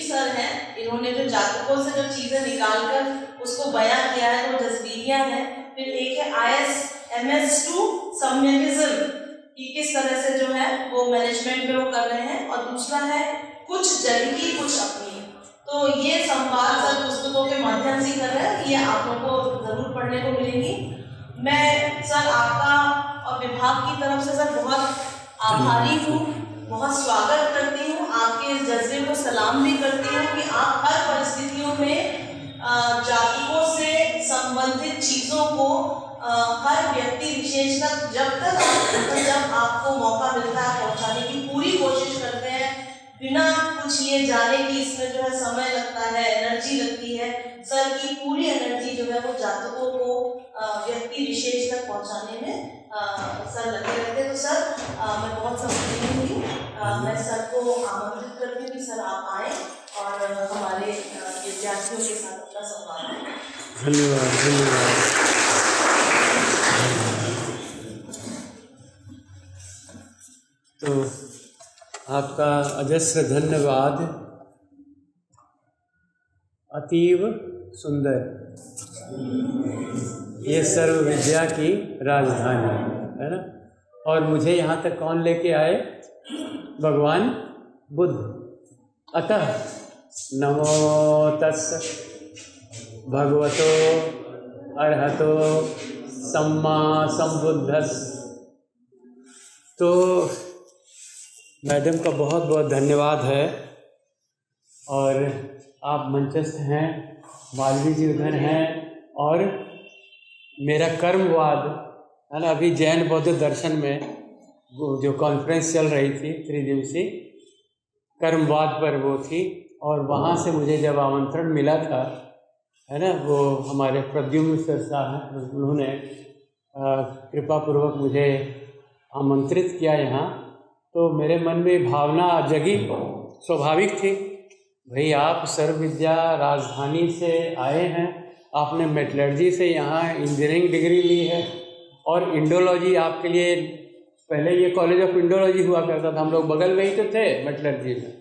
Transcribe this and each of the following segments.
Sir हैं, इन्होंने जो जातकों से जो चीजें निकालकर उसको बयां किया है वो जज्बीरिया है। फिर एक है ISMS2 सम्यकिज्म कि किस तरह से जो है वो मैनेजमेंट में वो कर रहे हैं, और दूसरा है कुछ जन की कुछ अपनी। तो ये संवाद सर पुस्तकों के माध्यम से कर रहे हैं, ये आप लोगों को जरूर पढ़ने को मिलेंगी। मैं सर आपका और विभाग की तरफ से सर बहुत आभारी हूँ, बहुत स्वागत करती हूँ, आपके इस जज्बे को सलाम भी करती हूँ कि आप हर परिस्थितियों में जातकों से संबंधित चीज़ों को हर व्यक्ति विशेष तक जब आपको मौका मिलता है पहुँचाने की पूरी कोशिश करते हैं, बिना कुछ ये जाने कि इसमें जो है समय लगता है, एनर्जी लगती है। सर की पूरी एनर्जी जो है वो जातकों को व्यक्ति विशेष तक पहुँचाने में सर लगे रहते हैं। तो सर मैं बहुत समझती हूँ, मैं सर को आमंत्रित करती हूँ कि सर आप आए और हमारे विद्यार्थियों के साथ अपना संवाद करें। धन्यवाद धन्यवाद। तो आपका अजस्र धन्यवाद। अतीव सुंदर, ये सर्व विद्या की राजधानी है ना। और मुझे यहाँ तक कौन लेके आए? भगवान बुद्ध। अतः नमो तस् भगवतो अरहतो सम्मा संबुद्धस्। तो मैडम का बहुत बहुत धन्यवाद है। और आप मंचस्थ हैं, मालवी जी उधर हैं, और मेरा कर्मवाद है ना, अभी जैन बौद्ध दर्शन में जो कॉन्फ्रेंस चल रही थी 3 दिवसीय कर्मवाद पर वो थी, और वहाँ से मुझे जब आमंत्रण मिला था है ना, वो हमारे प्रद्युम्न सर साहब उन्होंने कृपापूर्वक मुझे आमंत्रित किया यहाँ। तो मेरे मन में भावना जगी, स्वाभाविक थी, भाई आप सर्व विद्या राजधानी से आए हैं, आपने मेटलर्जी से यहाँ इंजीनियरिंग डिग्री ली है, और इंडोलॉजी आपके लिए, पहले ये कॉलेज ऑफ इंडोलॉजी हुआ करता था, हम लोग बगल में ही तो थे मेटलर्जी में,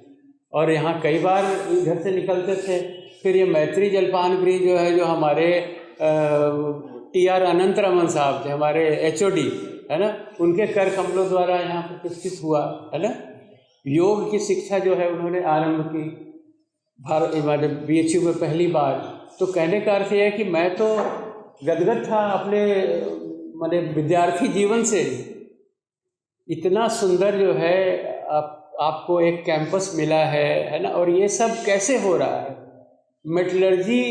और यहाँ कई बार घर से निकलते थे। फिर ये मैत्री जलपान गृह जो है, जो हमारे TR अनंत रमन साहब थे, हमारे HOD है ना, उनके कर कमलों द्वारा यहाँ प्रतिष्ठित हुआ है ना। योग की शिक्षा जो है उन्होंने आरंभ की हमारे BHU में पहली बार। तो कहने का अर्थ यह है कि मैं तो गदगद था अपने माने विद्यार्थी जीवन से। इतना सुंदर जो है आपको एक कैंपस मिला है ना, और ये सब कैसे हो रहा है? मेटलर्जी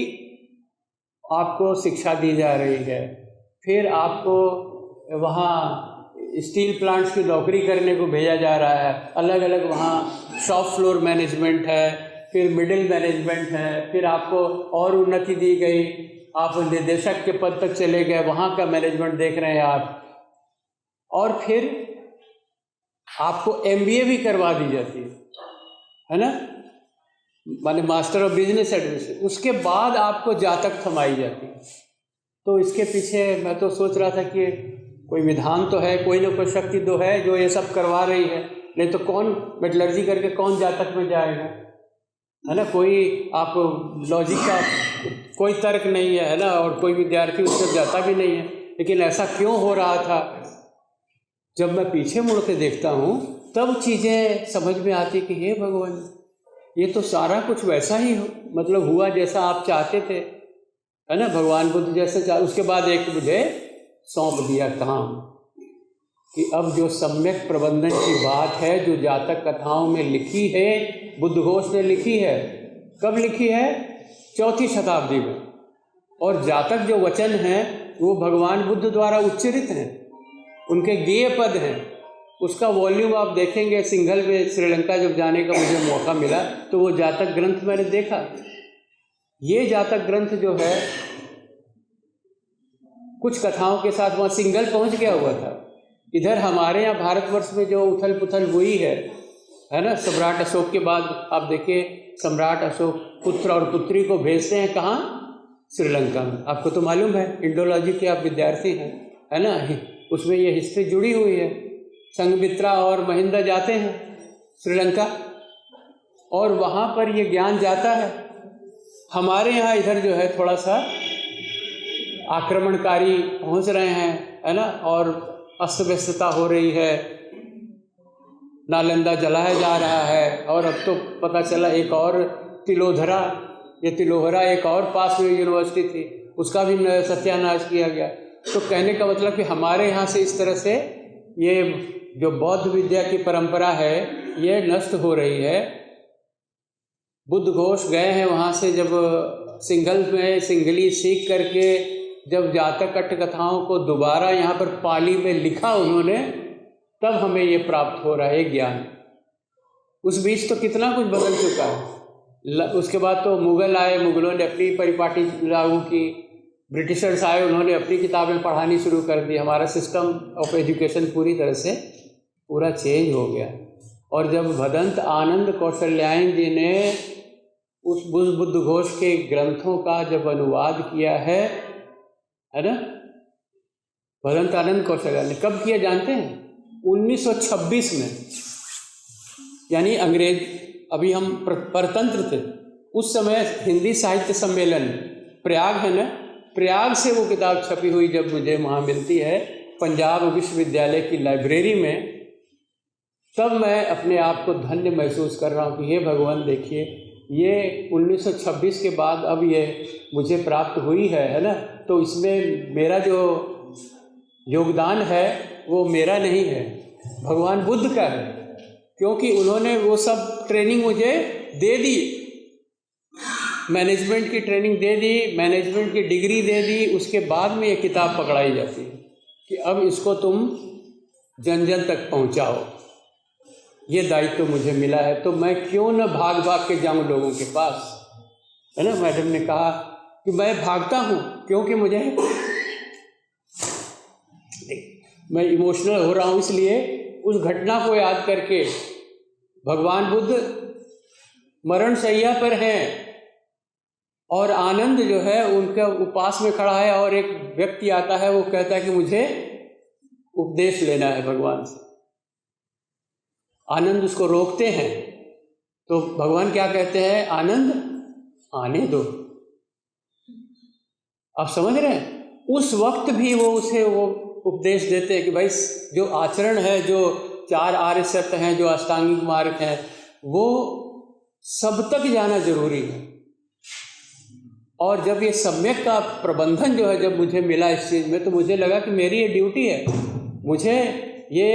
आपको शिक्षा दी जा रही है, फिर आपको वहाँ स्टील प्लांट्स की नौकरी करने को भेजा जा रहा है, अलग अलग वहाँ शॉप फ्लोर मैनेजमेंट है, फिर मिडिल मैनेजमेंट है, फिर आपको और उन्नति दी गई, आप निदेशक के पद तक चले गए, वहाँ का मैनेजमेंट देख रहे हैं आप, और फिर आपको MBA भी करवा दी जाती है ना, माने मास्टर ऑफ बिजनेस एडमिनिस्ट्रेशन। उसके बाद आपको जातक थमाई जाती है। तो इसके पीछे मैं तो सोच रहा था कि कोई विधान तो है, कोई ना कोई शक्ति तो है जो ये सब करवा रही है, नहीं तो कौन मेटलर्जी करके कौन जातक में जाएगा, है ना। कोई आप लॉजिक का कोई तर्क नहीं है ना, और कोई विद्यार्थी उससे जाता भी नहीं है। लेकिन ऐसा क्यों हो रहा था? जब मैं पीछे मुड़ के देखता हूँ तब चीज़ें समझ में आती कि हे भगवान, ये तो सारा कुछ वैसा ही मतलब हुआ जैसा आप चाहते थे, है ना। भगवान बुद्ध जैसे उसके बाद एक मुझे सौंप दिया काम कि अब जो सम्यक प्रबंधन की बात है, जो जातक कथाओं में लिखी है, बुद्ध घोष ने लिखी है। कब लिखी है? 4वीं शताब्दी में। और जातक जो वचन हैं वो भगवान बुद्ध द्वारा उच्चरित हैं, उनके गेय पद हैं। उसका वॉल्यूम आप देखेंगे, सिंघल में श्रीलंका जब जाने का मुझे मौका मिला तो वो जातक ग्रंथ मैंने देखा। ये जातक ग्रंथ जो है कुछ कथाओं के साथ वहाँ सिंघल पहुँच गया हुआ था। इधर हमारे यहाँ भारतवर्ष में जो उथल पुथल हुई है ना, सम्राट अशोक के बाद आप देखिए, सम्राट अशोक पुत्र और पुत्री को भेजते हैं कहाँ? श्रीलंका में। आपको तो मालूम है, इंडोलॉजी के आप विद्यार्थी हैं, है ना, उसमें ये हिस्ट्री जुड़ी हुई है। संघमित्रा और महिंद्र जाते हैं श्रीलंका, और वहाँ पर ये ज्ञान जाता है। हमारे यहाँ इधर जो है थोड़ा सा आक्रमणकारी पहुँच रहे हैं, है ना, और अस्त व्यस्तता हो रही है, नालंदा जलाया जा रहा है, और अब तो पता चला एक और तिलोधरा, ये तिलोहरा एक और पास में यूनिवर्सिटी थी, उसका भी सत्यानाश किया गया। तो कहने का मतलब कि हमारे यहाँ से इस तरह से ये जो बौद्ध विद्या की परंपरा है ये नष्ट हो रही है। बुद्ध घोष गए हैं वहाँ से, जब सिंघली सीख करके जब जातक कथाओं को दोबारा यहाँ पर पाली में लिखा उन्होंने, तब हमें ये प्राप्त हो रहा है ज्ञान। उस बीच तो कितना कुछ बदल चुका है। उसके बाद तो मुगल आए, मुगलों ने अपनी परिपाटी लागू की, ब्रिटिशर्स आए, उन्होंने अपनी किताबें पढ़ानी शुरू कर दी, हमारा सिस्टम ऑफ एजुकेशन पूरी तरह से पूरा चेंज हो गया। और जब भदंत आनंद कौशल्यायन जी ने उस बुद्ध घोष के ग्रंथों का जब अनुवाद किया है ना, भदंत आनंद कौशल्यायन ने कब किया जानते हैं? 1926 में, यानी अंग्रेज, अभी हम परतंत्र थे उस समय। हिंदी साहित्य सम्मेलन प्रयाग है ना, प्रयाग से वो किताब छपी हुई जब मुझे वहाँ मिलती है पंजाब विश्वविद्यालय की लाइब्रेरी में, तब मैं अपने आप को धन्य महसूस कर रहा हूँ कि हे भगवान, देखिए ये 1926 के बाद अब ये मुझे प्राप्त हुई है ना, तो इसमें मेरा जो योगदान है वो मेरा नहीं है, भगवान बुद्ध का है, क्योंकि उन्होंने वो सब ट्रेनिंग मुझे दे दी, मैनेजमेंट की ट्रेनिंग दे दी, मैनेजमेंट की डिग्री दे दी। उसके बाद में ये किताब पकड़ाई जाती है कि अब इसको तुम जन जन तक पहुंचाओ, ये दायित्व तो मुझे मिला है, तो मैं क्यों न भाग भाग के जाऊं लोगों के पास, है ना। मैडम ने कहा कि मैं भागता हूं क्योंकि मुझे, मैं इमोशनल हो रहा हूं इसलिए उस घटना को याद करके। भगवान बुद्ध मरण शैया पर हैं और आनंद जो है उनका उपास में खड़ा है, और एक व्यक्ति आता है, वो कहता है कि मुझे उपदेश लेना है भगवान से। आनंद उसको रोकते हैं, तो भगवान क्या कहते हैं? आनंद आने दो। आप समझ रहे हैं? उस वक्त भी वो उसे वो उपदेश देते हैं कि भाई जो आचरण है, जो 4 आर्य सत्य हैं, जो अष्टांगिक मार्ग हैं, वो सब तक जाना जरूरी है। और जब ये सम्यक का प्रबंधन जो है जब मुझे मिला इस चीज़ में, तो मुझे लगा कि मेरी ये ड्यूटी है। मुझे ये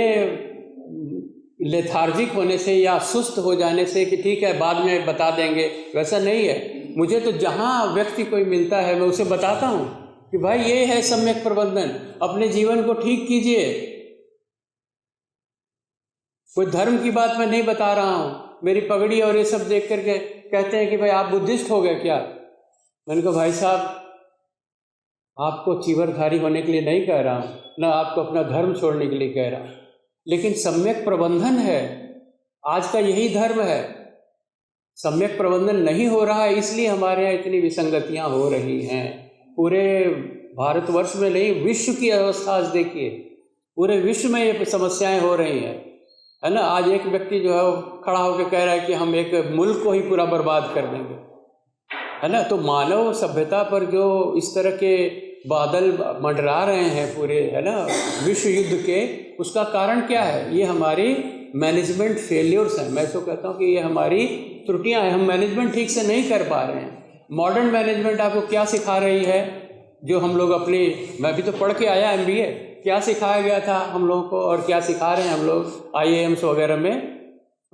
लेथार्जिक होने से या सुस्त हो जाने से कि ठीक है बाद में बता देंगे, वैसा नहीं है। मुझे तो जहाँ व्यक्ति कोई मिलता है मैं उसे बताता हूँ कि भाई ये है सम्यक प्रबंधन, अपने जीवन को ठीक कीजिए। कोई धर्म की बात मैं नहीं बता रहा हूँ। मेरी पगड़ी और ये सब देख करके कहते हैं कि भाई आप बुद्धिस्ट हो गए क्या? मैंने कहा भाई साहब, आपको चीवरधारी होने के लिए नहीं कह रहा हूँ, ना आपको अपना धर्म छोड़ने के लिए कह रहा हूँ, लेकिन सम्यक प्रबंधन है, आज का यही धर्म है। सम्यक प्रबंधन नहीं हो रहा है, इसलिए हमारे यहाँ इतनी विसंगतियाँ हो रही हैं। पूरे भारतवर्ष में नहीं, विश्व की अवस्था आज देखिए, पूरे विश्व में ये समस्याएं हो रही हैं, है ना। आज एक व्यक्ति जो है वो खड़ा होकर कह रहा है कि हम एक मुल्क को ही पूरा बर्बाद कर देंगे, है ना। तो मानव सभ्यता पर जो इस तरह के बादल मंडरा रहे हैं पूरे, है ना, विश्व युद्ध के, उसका कारण क्या है? ये हमारी मैनेजमेंट फेलियर्स हैं। मैं तो कहता हूँ कि ये हमारी त्रुटियां हैं, हम मैनेजमेंट ठीक से नहीं कर पा रहे हैं। मॉडर्न मैनेजमेंट आपको क्या सिखा रही है? जो हम लोग अपनी, मैं भी तो पढ़ के आया MBA, क्या सिखाया गया था हम लोगों को और क्या सिखा रहे हैं हम लोग IAMs वगैरह में?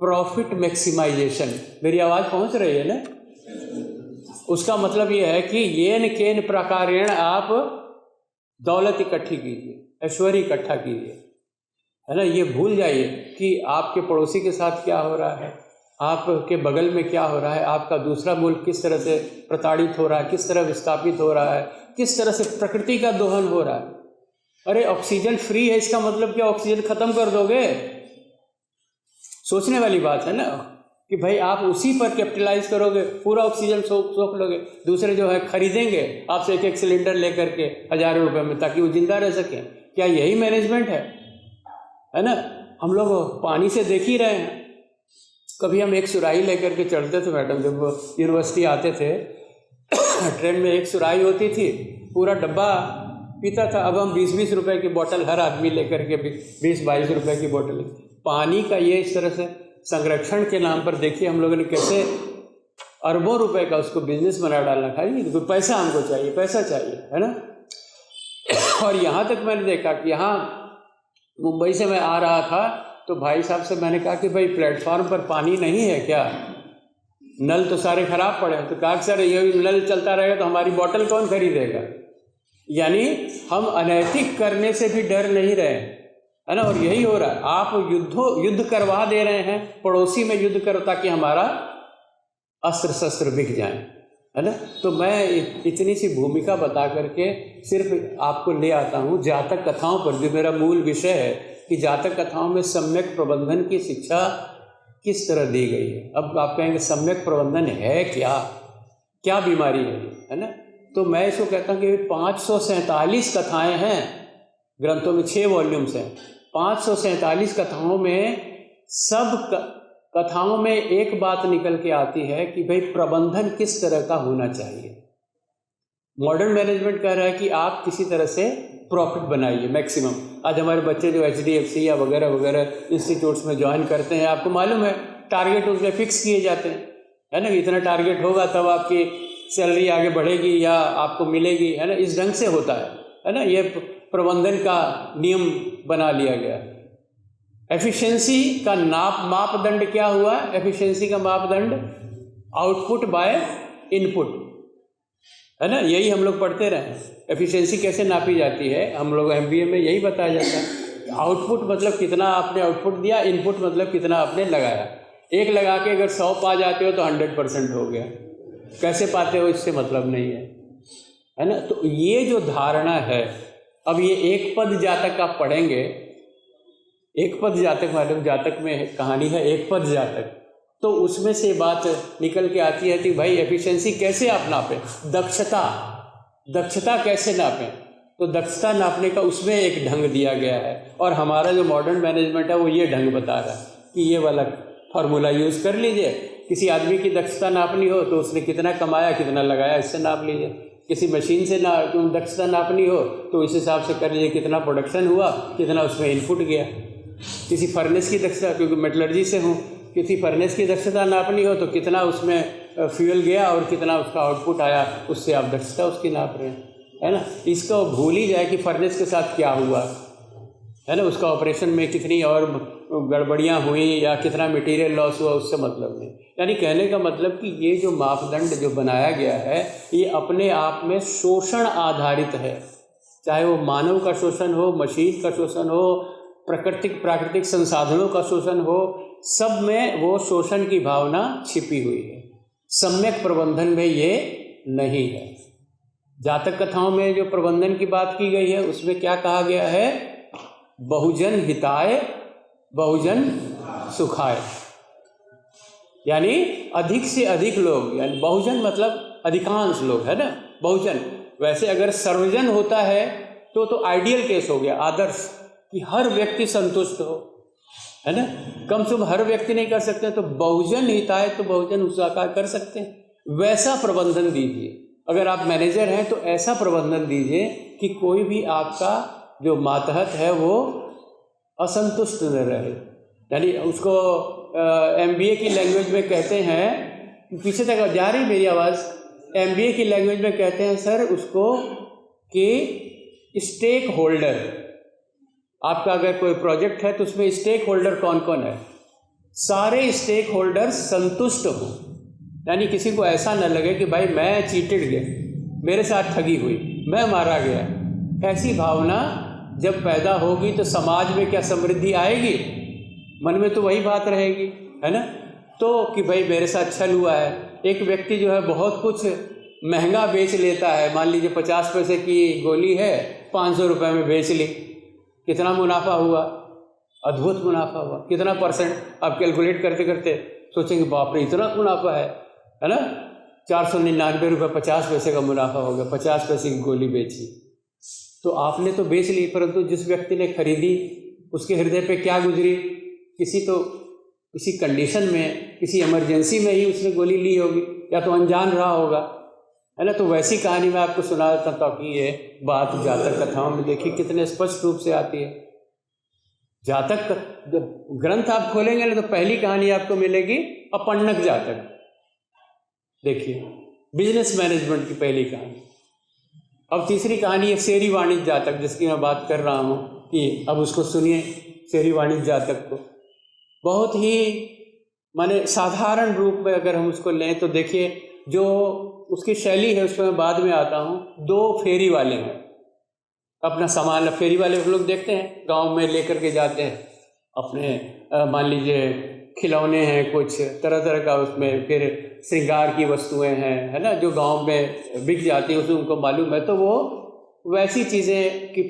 Profit maximization. मेरी आवाज़ पहुँच रही है ना? उसका मतलब ये है कि येन केन प्रकारेण आप दौलत इकट्ठी कीजिए, ऐश्वर्य इकट्ठा कीजिए, है ना। ये भूल जाइए कि आपके पड़ोसी के साथ क्या हो रहा है, आपके बगल में क्या हो रहा है, आपका दूसरा मुल्क किस तरह से प्रताड़ित हो रहा है, किस तरह विस्थापित हो रहा है, किस तरह से प्रकृति का दोहन हो रहा है। अरे ऑक्सीजन फ्री है, इसका मतलब क्या ऑक्सीजन खत्म कर दोगे? सोचने वाली बात है ना कि भाई आप उसी पर कैपिटलाइज करोगे, पूरा ऑक्सीजन सोख लोगे, दूसरे जो है खरीदेंगे आपसे एक एक सिलेंडर लेकर के हज़ारों रुपए में, ताकि वो जिंदा रह सकें। क्या यही मैनेजमेंट है ना? हम लोग पानी से देख ही रहे हैं, कभी हम एक सुराही लेकर के चढ़ते थे मैडम, जब यूनिवर्सिटी आते थे ट्रेन में एक सुराही होती थी, पूरा डब्बा पीता था। अब हम 20-20 रुपए की बोतल हर आदमी लेकर के 20-22 रुपए की बोतल। पानी का ये इस तरह से संरक्षण के नाम पर देखिए हम लोगों ने कैसे अरबों रुपए का उसको बिजनेस बना डालना। खाई तो पैसा हमको चाहिए, पैसा चाहिए, है ना। और यहाँ तक मैंने देखा कि यहाँ मुंबई से मैं आ रहा था तो भाई साहब से मैंने कहा कि भाई प्लेटफॉर्म पर पानी नहीं है क्या, नल तो सारे खराब पड़े हैं। तो कहा सर ये नल चलता रहेगा तो हमारी बोतल कौन खरीदेगा। यानी हम अनैतिक करने से भी डर नहीं रहे, है ना। और यही हो रहा है, आप युद्ध करवा दे रहे हैं, पड़ोसी में युद्ध करो ताकि हमारा अस्त्र शस्त्र बिक जाए, है ना। तो मैं इतनी सी भूमिका बता करके सिर्फ आपको ले आता हूँ जातक कथाओं पर, जो मेरा मूल विषय है कि जातक कथाओं में सम्यक प्रबंधन की शिक्षा किस तरह दी गई है। अब आप कहेंगे सम्यक प्रबंधन है क्या, क्या बीमारी है ना। तो मैं इसको कहता हूँ कि 547 कथाएं हैं ग्रंथों में, 6 वॉल्यूम्स हैं। 547 कथाओं में सब कथाओं में एक बात निकल के आती है कि भाई प्रबंधन किस तरह का होना चाहिए। मॉडर्न मैनेजमेंट कह रहा है कि आप किसी तरह से प्रॉफिट बनाइए मैक्सिमम। आज हमारे बच्चे जो HDFC या वगैरह वगैरह इंस्टीट्यूट्स में ज्वाइन करते हैं, आपको मालूम है टारगेट उसमें फिक्स किए जाते हैं, है ना। इतना टारगेट होगा तब आपकी सैलरी आगे बढ़ेगी या आपको मिलेगी, है ना। इस ढंग से होता है ना। ये प्रबंधन का नियम बना लिया गया। एफिशिएंसी का मापदंड क्या हुआ। एफिशिएंसी का मापदंड आउटपुट बाय इनपुट, है ना। यही हम लोग पढ़ते रहे। एफिशिएंसी कैसे नापी जाती है, हम लोग MBA में यही बताया जाता है। आउटपुट मतलब कितना आपने आउटपुट दिया, इनपुट मतलब कितना आपने लगाया। एक लगा के अगर 100 पा जाते हो तो 100% हो गया। कैसे पाते हो इससे मतलब नहीं है ना। तो ये जो धारणा है, अब ये एक पद जातक आप पढ़ेंगे, एक पद जातक मैडम, जातक में कहानी है एक पद जातक, तो उसमें से बात निकल के आती है कि भाई एफिशिएंसी कैसे आप नापें, दक्षता कैसे नापें। तो दक्षता नापने का उसमें एक ढंग दिया गया है। और हमारा जो मॉडर्न मैनेजमेंट है वो ये ढंग बता रहा है कि ये वाला फार्मूला यूज़ कर लीजिए। किसी आदमी की दक्षता नापनी हो तो उसने कितना कमाया, कितना लगाया, इससे नाप लीजिए। किसी मशीन से दक्षता नापनी हो तो इस हिसाब से कर लीजिए, कितना प्रोडक्शन हुआ, कितना उसमें इनपुट गया। किसी फर्नेस की दक्षता, क्योंकि मेटलर्जी से हूँ, किसी फर्नेस की दक्षता नापनी हो तो कितना उसमें फ्यूल गया और कितना उसका आउटपुट आया, उससे आप दक्षता उसकी नाप रहे हैं, है ना। इसको भूल ही जाए कि फर्नेस के साथ क्या हुआ, है ना, उसका ऑपरेशन में कितनी और गड़बड़ियाँ हुई या कितना मटेरियल लॉस हुआ, उससे मतलब नहीं। यानी कहने का मतलब कि ये जो मापदंड जो बनाया गया है ये अपने आप में शोषण आधारित है। चाहे वो मानव का शोषण हो, मशीन का शोषण हो, प्राकृतिक संसाधनों का शोषण हो, सब में वो शोषण की भावना छिपी हुई है। सम्यक प्रबंधन में ये नहीं है। जातक कथाओं में जो प्रबंधन की बात की गई है उसमें क्या कहा गया है, बहुजन हिताय बहुजन सुखाय। यानी अधिक से अधिक लोग, यानी बहुजन मतलब अधिकांश लोग, है ना, बहुजन। वैसे अगर सर्वजन होता है तो आइडियल केस हो गया, आदर्श, कि हर व्यक्ति संतुष्ट हो, है ना। कम से कम हर व्यक्ति नहीं कर सकते तो बहुजन हिताय तो बहुजन साकार कर सकते हैं। वैसा प्रबंधन दीजिए। अगर आप मैनेजर हैं तो ऐसा प्रबंधन दीजिए कि कोई भी आपका जो मातहत है वो असंतुष्ट न रहे। यानी उसको MBA की लैंग्वेज में कहते हैं, पीछे तक जा रही मेरी आवाज़, MBA की लैंग्वेज में कहते हैं सर उसको कि स्टेक होल्डर। आपका अगर कोई प्रोजेक्ट है तो उसमें स्टेक होल्डर कौन कौन है, सारे स्टेक होल्डर संतुष्ट हो। यानी किसी को ऐसा न लगे कि भाई मैं चीटेड गया, मेरे साथ ठगी हुई, मैं मारा गया। ऐसी भावना जब पैदा होगी तो समाज में क्या समृद्धि आएगी, मन में तो वही बात रहेगी, है ना। तो कि भाई मेरे साथ छल हुआ है। एक व्यक्ति जो है बहुत कुछ महंगा बेच लेता है, मान लीजिए 50 पैसे की गोली है, 500 रुपये में बेच ली, कितना मुनाफा हुआ, अद्भुत मुनाफा हुआ। कितना परसेंट आप कैलकुलेट करते करते सोचेंगे बाप रे इतना मुनाफा है ना। 499 रुपये 50 पैसे का मुनाफा हो गया, 50 पैसे की गोली बेची। तो आपने तो बेच ली, परंतु जिस व्यक्ति ने खरीदी उसके हृदय पे क्या गुजरी, किसी कंडीशन में, किसी इमरजेंसी में ही उसने गोली ली होगी, या तो अनजान रहा होगा, है ना। तो वैसी कहानी मैं आपको सुना देता हूँ ताकि ये बात जातक कथाओं में देखिए कितने स्पष्ट रूप से आती है। जातक जब ग्रंथ आप खोलेंगे ना तो पहली कहानी आपको मिलेगी अपण्णक जातक। देखिए, बिजनेस मैनेजमेंट की पहली कहानी। अब तीसरी कहानी है शेरी वाणिज्य जातक, जिसकी मैं बात कर रहा हूँ कि अब उसको सुनिए। शेरी वाणिज्य जातक को बहुत ही माने साधारण रूप में अगर हम उसको लें तो देखिए, जो उसकी शैली है उसमें मैं बाद में आता हूँ। दो फेरी वाले हैं, अपना सामान, फेरी वाले हम लोग देखते हैं गांव में लेकर के जाते हैं अपने, मान लीजिए खिलौने हैं, कुछ तरह तरह का उसमें, फिर श्रृंगार की वस्तुएं हैं, है ना, जो गांव में बिक जाती है, उसमें उनको मालूम है, तो वो वैसी चीज़ें कि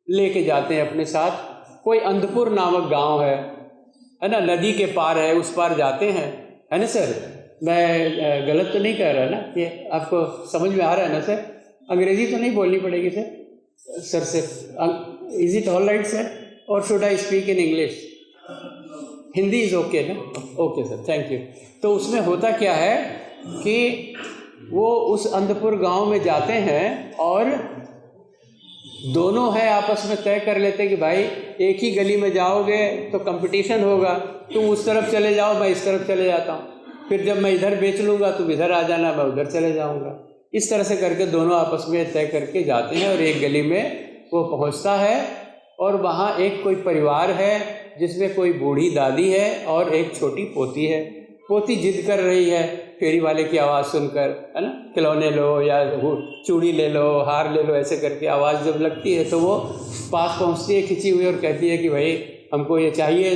लेके जाते हैं अपने साथ। कोई अंधपुर नामक गांव है ना, नदी के पार है, उस पार जाते हैं, है ना सर। मैं गलत तो नहीं कह रहा ना, ये आपको समझ में आ रहा है ना सर? अंग्रेजी तो नहीं बोलनी पड़ेगी सर से? Is it all right sir, और should I speak in English? Hindi is okay ना? Okay sir, thank you. तो उसमें होता क्या है कि वो उस अंधपुर गांव में जाते हैं और दोनों हैं आपस में तय कर लेते हैं कि भाई एक ही गली में जाओगे तो कंपटीशन होगा, तुम उस तरफ चले जाओ, मैं इस तरफ चले जाता हूँ, फिर जब मैं इधर बेच लूँगा तुम इधर आ जाना, मैं उधर चले जाऊँगा। इस तरह से करके दोनों आपस में तय करके जाते हैं और एक गली में वो पहुँचता है और वहाँ एक कोई परिवार है जिसमें कोई बूढ़ी दादी है और एक छोटी पोती है। पोती जिद कर रही है फेरी वाले की आवाज़ सुनकर, है ना, खिलौने लो या चूड़ी ले लो, हार ले लो, ऐसे करके आवाज़ जब लगती है तो वो पास पहुंचती है खिंची हुई और कहती है कि भाई हमको ये चाहिए।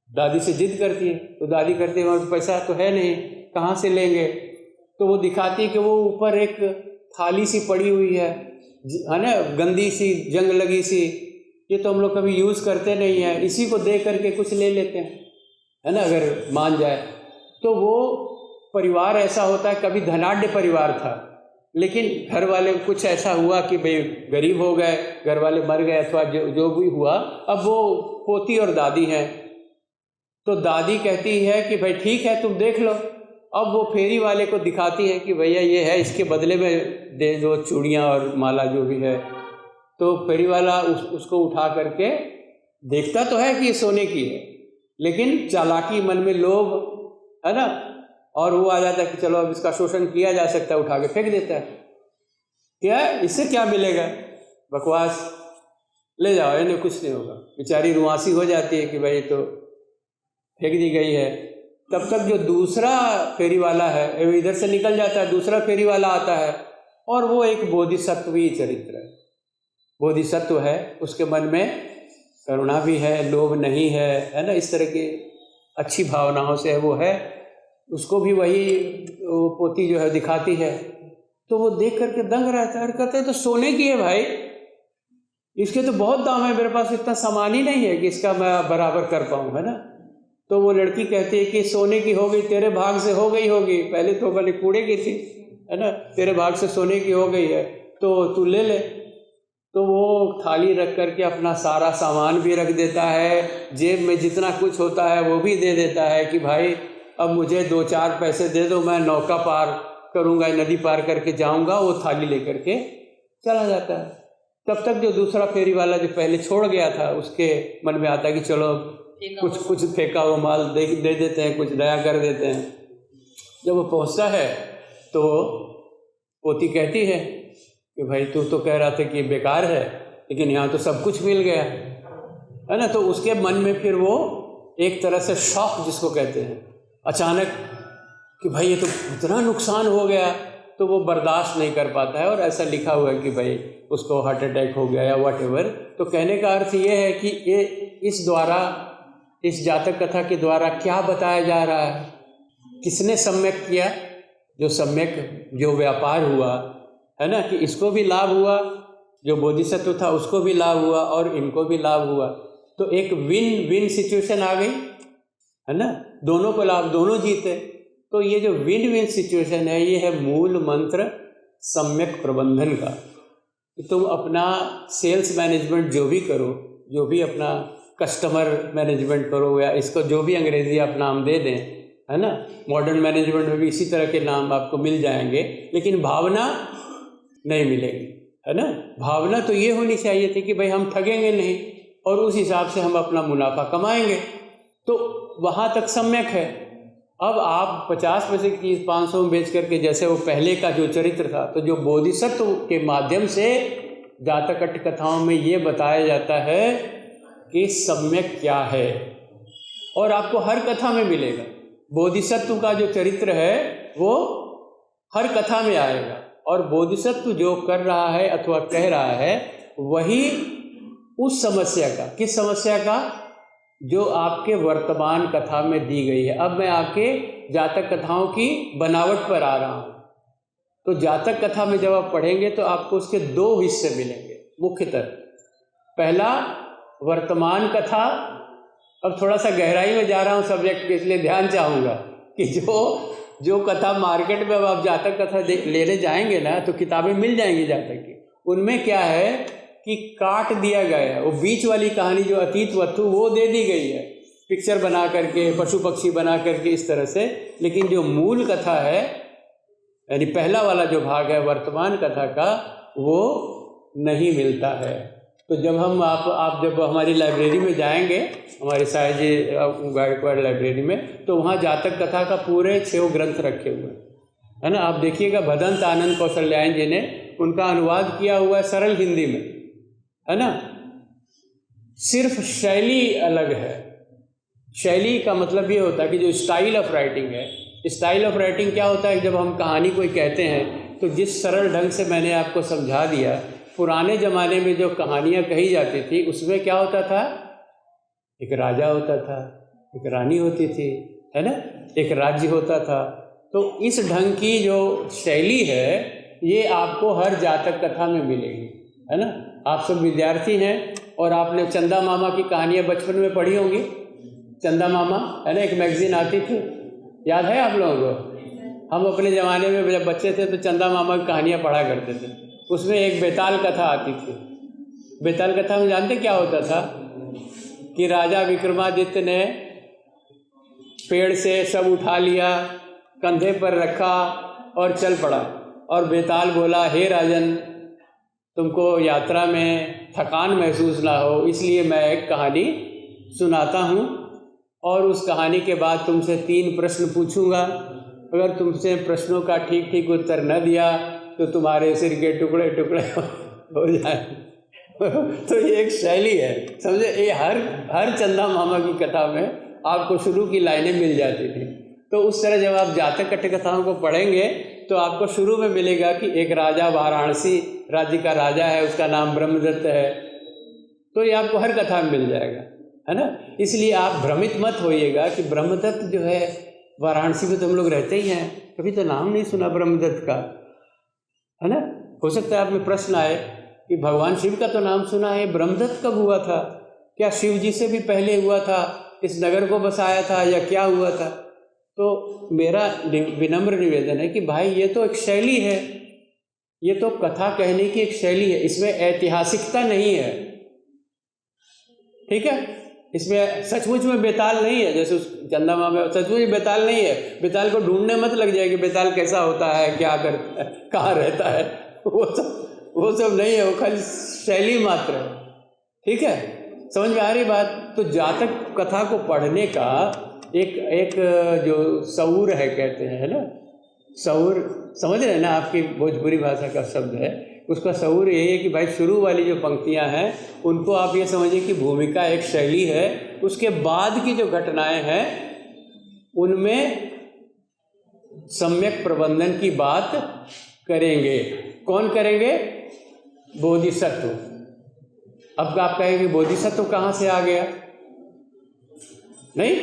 दादी से जिद करती है तो दादी करती है वहाँ पैसा तो है नहीं, कहाँ से लेंगे? तो वो दिखाती है कि वो ऊपर एक थाली सी पड़ी हुई है ना, गंदी सी, जंग लगी सी, ये तो हम लोग कभी यूज़ करते नहीं हैं, इसी को दे करके कुछ ले लेते हैं, है ना, अगर मान जाए। तो वो परिवार ऐसा होता है, कभी धनाढ़ परिवार था, लेकिन घर वाले कुछ ऐसा हुआ कि भाई गरीब हो गए, घर वाले मर गए अथवा जो भी हुआ, अब वो पोती और दादी हैं। तो दादी कहती है कि भाई ठीक है तुम देख लो। अब वो फेरी वाले को दिखाती है कि भैया ये है, इसके बदले में दे दो चूड़ियाँ और माला जो भी है। तो फेरी वाला उसको उठा करके देखता तो है कि ये सोने की है, लेकिन चालाकी, मन में लोभ, है ना, और वो आ जाता है कि चलो अब इसका शोषण किया जा सकता है, उठा के फेंक देता है। क्या इससे क्या मिलेगा? बकवास, ले जाओ, इन्हें कुछ नहीं होगा। बेचारी रुआसी हो जाती है कि भाई तो फेंक दी गई है। तब तक जो दूसरा फेरी वाला है वो इधर से निकल जाता है, दूसरा फेरी वाला आता है और वो एक बोधिसत्वी चरित्र है, बोधिसत्व है, उसके मन में करुणा भी है, लोभ नहीं है ना, इस तरह की अच्छी भावनाओं से वो है। उसको भी वही वो पोती जो है दिखाती है, तो वो देख करके दंग रहता है और कहते हैं तो सोने की है भाई, इसके तो बहुत दाम है, मेरे पास इतना सामान ही नहीं है कि इसका मैं बराबर कर पाऊँ, है ना। तो वो लड़की कहती है कि सोने की हो गई, तेरे भाग से हो गई होगी, पहले तो भले कूड़े की थी, है ना, तेरे भाग से सोने की हो गई है तो तू ले ले। तो वो थाली रख करके अपना सारा सामान भी रख देता है, जेब में जितना कुछ होता है वो भी दे देता है कि भाई अब मुझे 2-4 पैसे दे दो, मैं नौका पार करूँगा, नदी पार करके जाऊँगा। वो थाली लेकर के चला जाता है। तब तक जो दूसरा फेरी वाला जो पहले छोड़ गया था, उसके मन में आता है कि चलो कुछ फेंका हुआ माल दे देते हैं, कुछ दया कर देते हैं। जब वो पहुँचता है तो पोती कहती है कि भाई तू तो कह रहा था कि बेकार है, लेकिन यहाँ तो सब कुछ मिल गया, है ना। तो उसके मन में फिर वो एक तरह से शॉक जिसको कहते हैं, अचानक कि भाई ये तो इतना नुकसान हो गया, तो वो बर्दाश्त नहीं कर पाता है। और ऐसा लिखा हुआ है कि भाई उसको हार्ट अटैक हो गया या व्हाटएवर। तो कहने का अर्थ ये है कि ये इस द्वारा, इस जातक कथा के द्वारा क्या बताया जा रहा है, किसने सम्यक किया? जो सम्यक जो व्यापार हुआ, है ना, कि इसको भी लाभ हुआ, जो बोधिसत्व था उसको भी लाभ हुआ और इनको भी लाभ हुआ। तो एक विन विन सिचुएशन आ गई, है ना, दोनों को लाभ, दोनों जीते। तो ये जो विन विन सिचुएशन है, ये है मूल मंत्र सम्यक प्रबंधन का। कि तुम अपना सेल्स मैनेजमेंट जो भी करो, जो भी अपना कस्टमर मैनेजमेंट करो, या इसको जो भी अंग्रेजी आप नाम दे दें, है ना। मॉडर्न मैनेजमेंट में भी इसी तरह के नाम आपको मिल जाएंगे, लेकिन भावना नहीं मिलेगी, है ना। भावना तो ये होनी चाहिए थी कि भाई हम ठगेंगे नहीं और उस हिसाब से हम अपना मुनाफा कमाएंगे, तो वहाँ तक सम्यक है। अब आप 50 पैसे की चीज़ 500 में बेच करके, जैसे वो पहले का जो चरित्र था, तो जो बोधिसत्व के माध्यम से जातक कट्ट कथाओं में ये बताया जाता है कि सम्यक क्या है, और आपको हर कथा में मिलेगा। बोधिसत्व का जो चरित्र है वो हर कथा में आएगा, और बोधिसत्व जो कर रहा है अथवा कह रहा है वही उस समस्या का, किस समस्या का, जो आपके वर्तमान कथा में दी गई है। अब मैं आपके जातक कथाओं की बनावट पर आ रहा हूँ। तो जातक कथा में जब आप पढ़ेंगे तो आपको उसके 2 हिस्से मिलेंगे मुख्यतः। पहला वर्तमान कथा, अब थोड़ा सा गहराई में जा रहा हूँ सब्जेक्ट के, इसलिए ध्यान चाहूँगा कि जो कथा मार्केट में अब आप जातक कथा लेने जाएंगे ना, तो किताबें मिल जाएंगी जातक की, उनमें क्या है कि काट दिया गया है। वो बीच वाली कहानी जो अतीत वस्तु वो दे दी गई है, पिक्चर बना करके, पशु पक्षी बना करके, इस तरह से। लेकिन जो मूल कथा है, यानी पहला वाला जो भाग है वर्तमान कथा का, वो नहीं मिलता है। तो जब हम आप जब हमारी लाइब्रेरी में जाएंगे, हमारे सायाजी गायकवाड़ लाइब्रेरी में, तो वहाँ जातक कथा का पूरे 6 ग्रंथ रखे हुए हैं, है ना। आप देखिएगा भदंत आनंद कौशल्यायन जी ने उनका अनुवाद किया हुआ है सरल हिंदी में, है ना। सिर्फ शैली अलग है। शैली का मतलब ये होता है कि जो स्टाइल ऑफ राइटिंग है, स्टाइल ऑफ राइटिंग क्या होता है, जब हम कहानी कोई कहते हैं तो जिस सरल ढंग से मैंने आपको समझा दिया, पुराने ज़माने में जो कहानियाँ कही जाती थी उसमें क्या होता था, एक राजा होता था, एक रानी होती थी, है ना, एक राज्य होता था। तो इस ढंग की जो शैली है ये आपको हर जातक कथा में मिलेगी, है ना। आप सब विद्यार्थी हैं और आपने चंदा मामा की कहानियाँ बचपन में पढ़ी होंगी। चंदा मामा, है ना, एक मैगजीन आती थी, याद है आप लोगों को। हम अपने ज़माने में जब बच्चे थे तो चंदा मामा की कहानियाँ पढ़ा करते थे। उसमें एक बेताल कथा आती थी। बेताल कथा में जानते क्या होता था कि राजा विक्रमादित्य ने पेड़ से सब उठा लिया, कंधे पर रखा और चल पड़ा, और बेताल बोला, हे राजन, तुमको यात्रा में थकान महसूस ना हो इसलिए मैं एक कहानी सुनाता हूँ, और उस कहानी के बाद तुमसे 3 प्रश्न पूछूंगा। अगर तुमसे प्रश्नों का ठीक ठीक उत्तर न दिया तो तुम्हारे सिर के टुकड़े टुकड़े हो जाए। तो ये एक शैली है, समझे। ये हर चंदा मामा की कथा में आपको शुरू की लाइनें मिल जाती थी। तो उस तरह जब आप जातक कट्ट कथाओं को पढ़ेंगे तो आपको शुरू में मिलेगा कि एक राजा वाराणसी राज्य का राजा है, उसका नाम ब्रह्मदत्त है। तो ये आपको हर कथा में मिल जाएगा, है ना। इसलिए आप भ्रमित मत होइएगा कि ब्रह्मदत्त जो है, वाराणसी में तो हम लोग रहते ही हैं, कभी तो नाम नहीं सुना ब्रह्मदत्त का, है ना। हो सकता है आप में प्रश्न आए कि भगवान शिव का तो नाम सुना है, ब्रह्मदत्त कब हुआ था? क्या शिव जी से भी पहले हुआ था, इस नगर को बसाया था, या क्या हुआ था? तो मेरा विनम्र निवेदन है कि भाई ये तो एक शैली है, ये तो कथा कहने की एक शैली है, इसमें ऐतिहासिकता नहीं है, ठीक है। इसमें सचमुच में बेताल नहीं है, जैसे उस चंदा मामा में सचमुच बेताल नहीं है। बेताल को ढूंढने मत लग जाए कि बेताल कैसा होता है, क्या करता है, कहाँ रहता है, वो सब नहीं है, वो खाली शैली मात्र है, ठीक है। समझ में आ रही बात। तो जातक कथा को पढ़ने का एक जो सऊर है कहते हैं, है ना, सऊर समझ रहे हैं ना, आपकी भोजपुरी भाषा का शब्द है, उसका सऊर यही है कि भाई शुरू वाली जो पंक्तियां हैं उनको आप ये समझिए कि भूमिका एक शैली है, उसके बाद की जो घटनाएं हैं उनमें सम्यक प्रबंधन की बात करेंगे। कौन करेंगे? बोधिसत्व। अब आप कहेंगे बोधिसत्व कहाँ से आ गया? नहीं,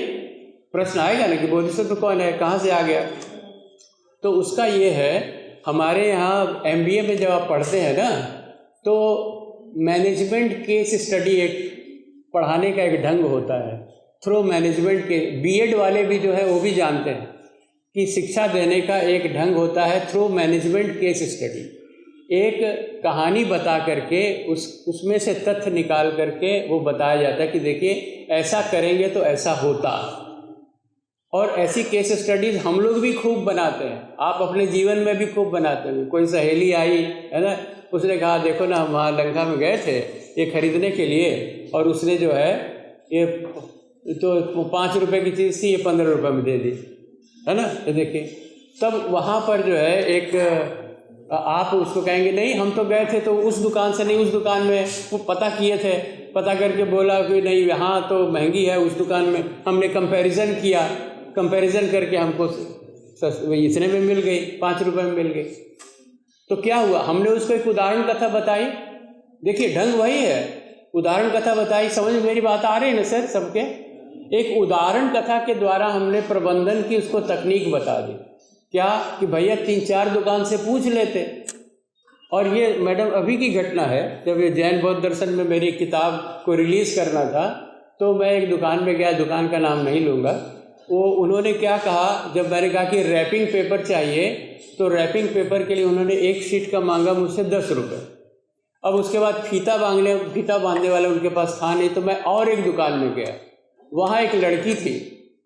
प्रश्न आएगा ना कि बोधिसत्व कौन है, कहाँ से आ गया? तो उसका ये है, हमारे यहाँ MBA में जब आप पढ़ते हैं ना, तो मैनेजमेंट केस स्टडी एक पढ़ाने का एक ढंग होता है, थ्रू मैनेजमेंट के। B.Ed वाले भी जो है वो भी जानते हैं कि शिक्षा देने का एक ढंग होता है थ्रू मैनेजमेंट केस स्टडी। एक कहानी बता करके उसमें से तथ्य निकाल करके वो बताया जाता है कि देखिए ऐसा करेंगे तो ऐसा होता। और ऐसी केस स्टडीज़ हम लोग भी खूब बनाते हैं, आप अपने जीवन में भी खूब बनाते हैं। कोई सहेली आई है ना, उसने कहा देखो ना हम वहाँ लंका में गए थे ये खरीदने के लिए, और उसने जो है ये तो 5 रुपए की चीज़ थी, ये 15 रुपये में दे दी, है ना। तो देखिए तब वहाँ पर जो है एक आप उसको कहेंगे नहीं हम तो गए थे तो उस दुकान से नहीं, उस दुकान में वो पता किए थे, पता करके बोला कि नहीं यहाँ तो महंगी है, उस दुकान में हमने कंपैरिजन किया, कंपैरिजन करके हमको इतने में मिल गई, 5 रुपये में मिल गई। तो क्या हुआ, हमने उसको एक उदाहरण कथा बताई। देखिए ढंग वही है, उदाहरण कथा बताई। समझ में मेरी बात आ रही है ना सर सबके? एक उदाहरण कथा के द्वारा हमने प्रबंधन की उसको तकनीक बता दी। क्या कि भैया 3-4 दुकान से पूछ लेते। और ये मैडम अभी की घटना है, जब ये जैन बौद्ध दर्शन में मेरी किताब को रिलीज़ करना था तो मैं एक दुकान में गया, दुकान का नाम नहीं लूँगा। वो उन्होंने क्या कहा, जब मैंने कहा कि रैपिंग पेपर चाहिए तो रैपिंग पेपर के लिए उन्होंने एक शीट का मांगा मुझसे 10 रुपये। अब उसके बाद फीता बांधने वाला उनके पास था नहीं, तो मैं और एक दुकान में गया। वहाँ एक लड़की थी,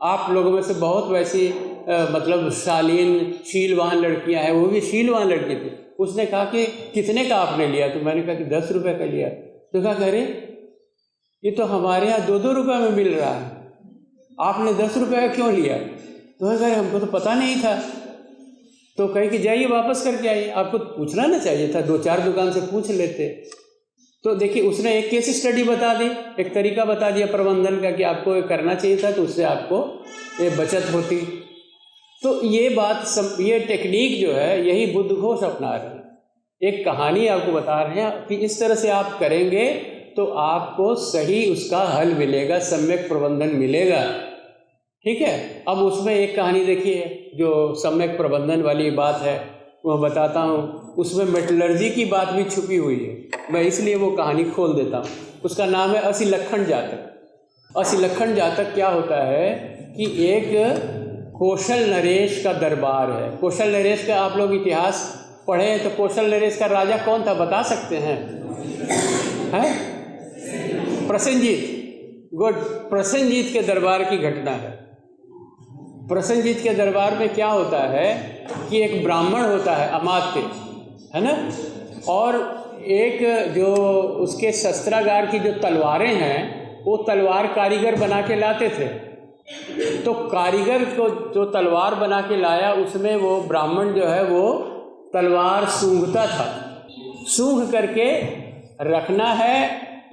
आप लोगों में से बहुत वैसी मतलब शालीन शीलवान लड़कियां हैं, वो भी शीलवान लड़की थी। उसने कहा कि कितने का आपने लिया? तो मैंने कहा कि 10 रुपये का लिया। तो कहा अरे ये तो हमारे यहाँ 2-2 रुपये में मिल रहा है, आपने 10 रुपये का क्यों लिया? तो कहे हमको तो पता नहीं था। तो कहे कि जाइए वापस करके आइए, आपको पूछना ना चाहिए था, 2-4 दुकान से पूछ लेते। तो देखिए उसने एक केस स्टडी बता दी, एक तरीका बता दिया प्रबंधन का कि आपको ये करना चाहिए था, तो उससे आपको ये बचत होती। तो ये बात ये टेक्निक जो है यही बुद्ध घोष अपना रहे हैं। एक कहानी आपको बता रहे हैं कि इस तरह से आप करेंगे तो आपको सही उसका हल मिलेगा, सम्यक प्रबंधन मिलेगा। ठीक है, अब उसमें एक कहानी देखिए जो सम्यक प्रबंधन वाली बात है वो बताता हूँ। उसमें मेटलर्जी की बात भी छुपी हुई है, मैं इसलिए वो कहानी खोल देता हूँ। उसका नाम है असिलक्षण जातक। असिलक्षण जातक क्या होता है कि एक कौशल नरेश का दरबार है। कौशल नरेश का आप लोग इतिहास पढ़े हैं तो कौशल नरेश का राजा कौन था बता सकते हैं? प्रसेनजीत। गुड, प्रसेनजीत के दरबार की घटना है। प्रसेनजीत के दरबार में क्या होता है कि एक ब्राह्मण होता है अमात्य, है ना, और एक जो उसके शस्त्रागार की जो तलवारें हैं वो तलवार कारीगर बना के लाते थे। तो कारीगर को जो तलवार बना के लाया उसमें वो ब्राह्मण जो है वो तलवार सूंघता था। सूंघ करके रखना है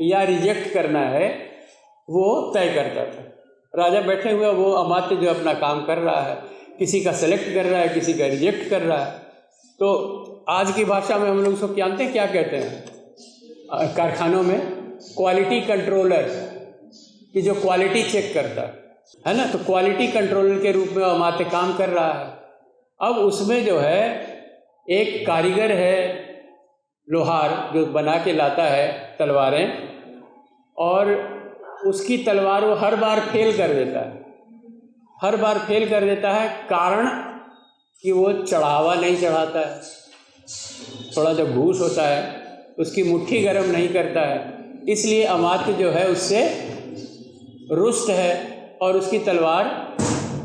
या रिजेक्ट करना है वो तय करता था। राजा बैठे हुए, वो अमात्य जो अपना काम कर रहा है, किसी का सेलेक्ट कर रहा है, किसी का रिजेक्ट कर रहा है। तो आज की भाषा में हम लोग उसको जानते हैं क्या कहते हैं? कारखानों में क्वालिटी कंट्रोलर की जो क्वालिटी चेक करता है ना, तो क्वालिटी कंट्रोलर के रूप में अमात्य काम कर रहा है। अब उसमें जो है एक कारीगर है लोहार जो बना के लाता है तलवारें, और उसकी तलवार वो हर बार फेल कर देता है, हर बार फेल कर देता है। कारण कि वो चढ़ावा नहीं चढ़ाता है, थोड़ा जो घूस होता है उसकी मुट्ठी गर्म नहीं करता है, इसलिए अमात्य जो है उससे रुष्ट है और उसकी तलवार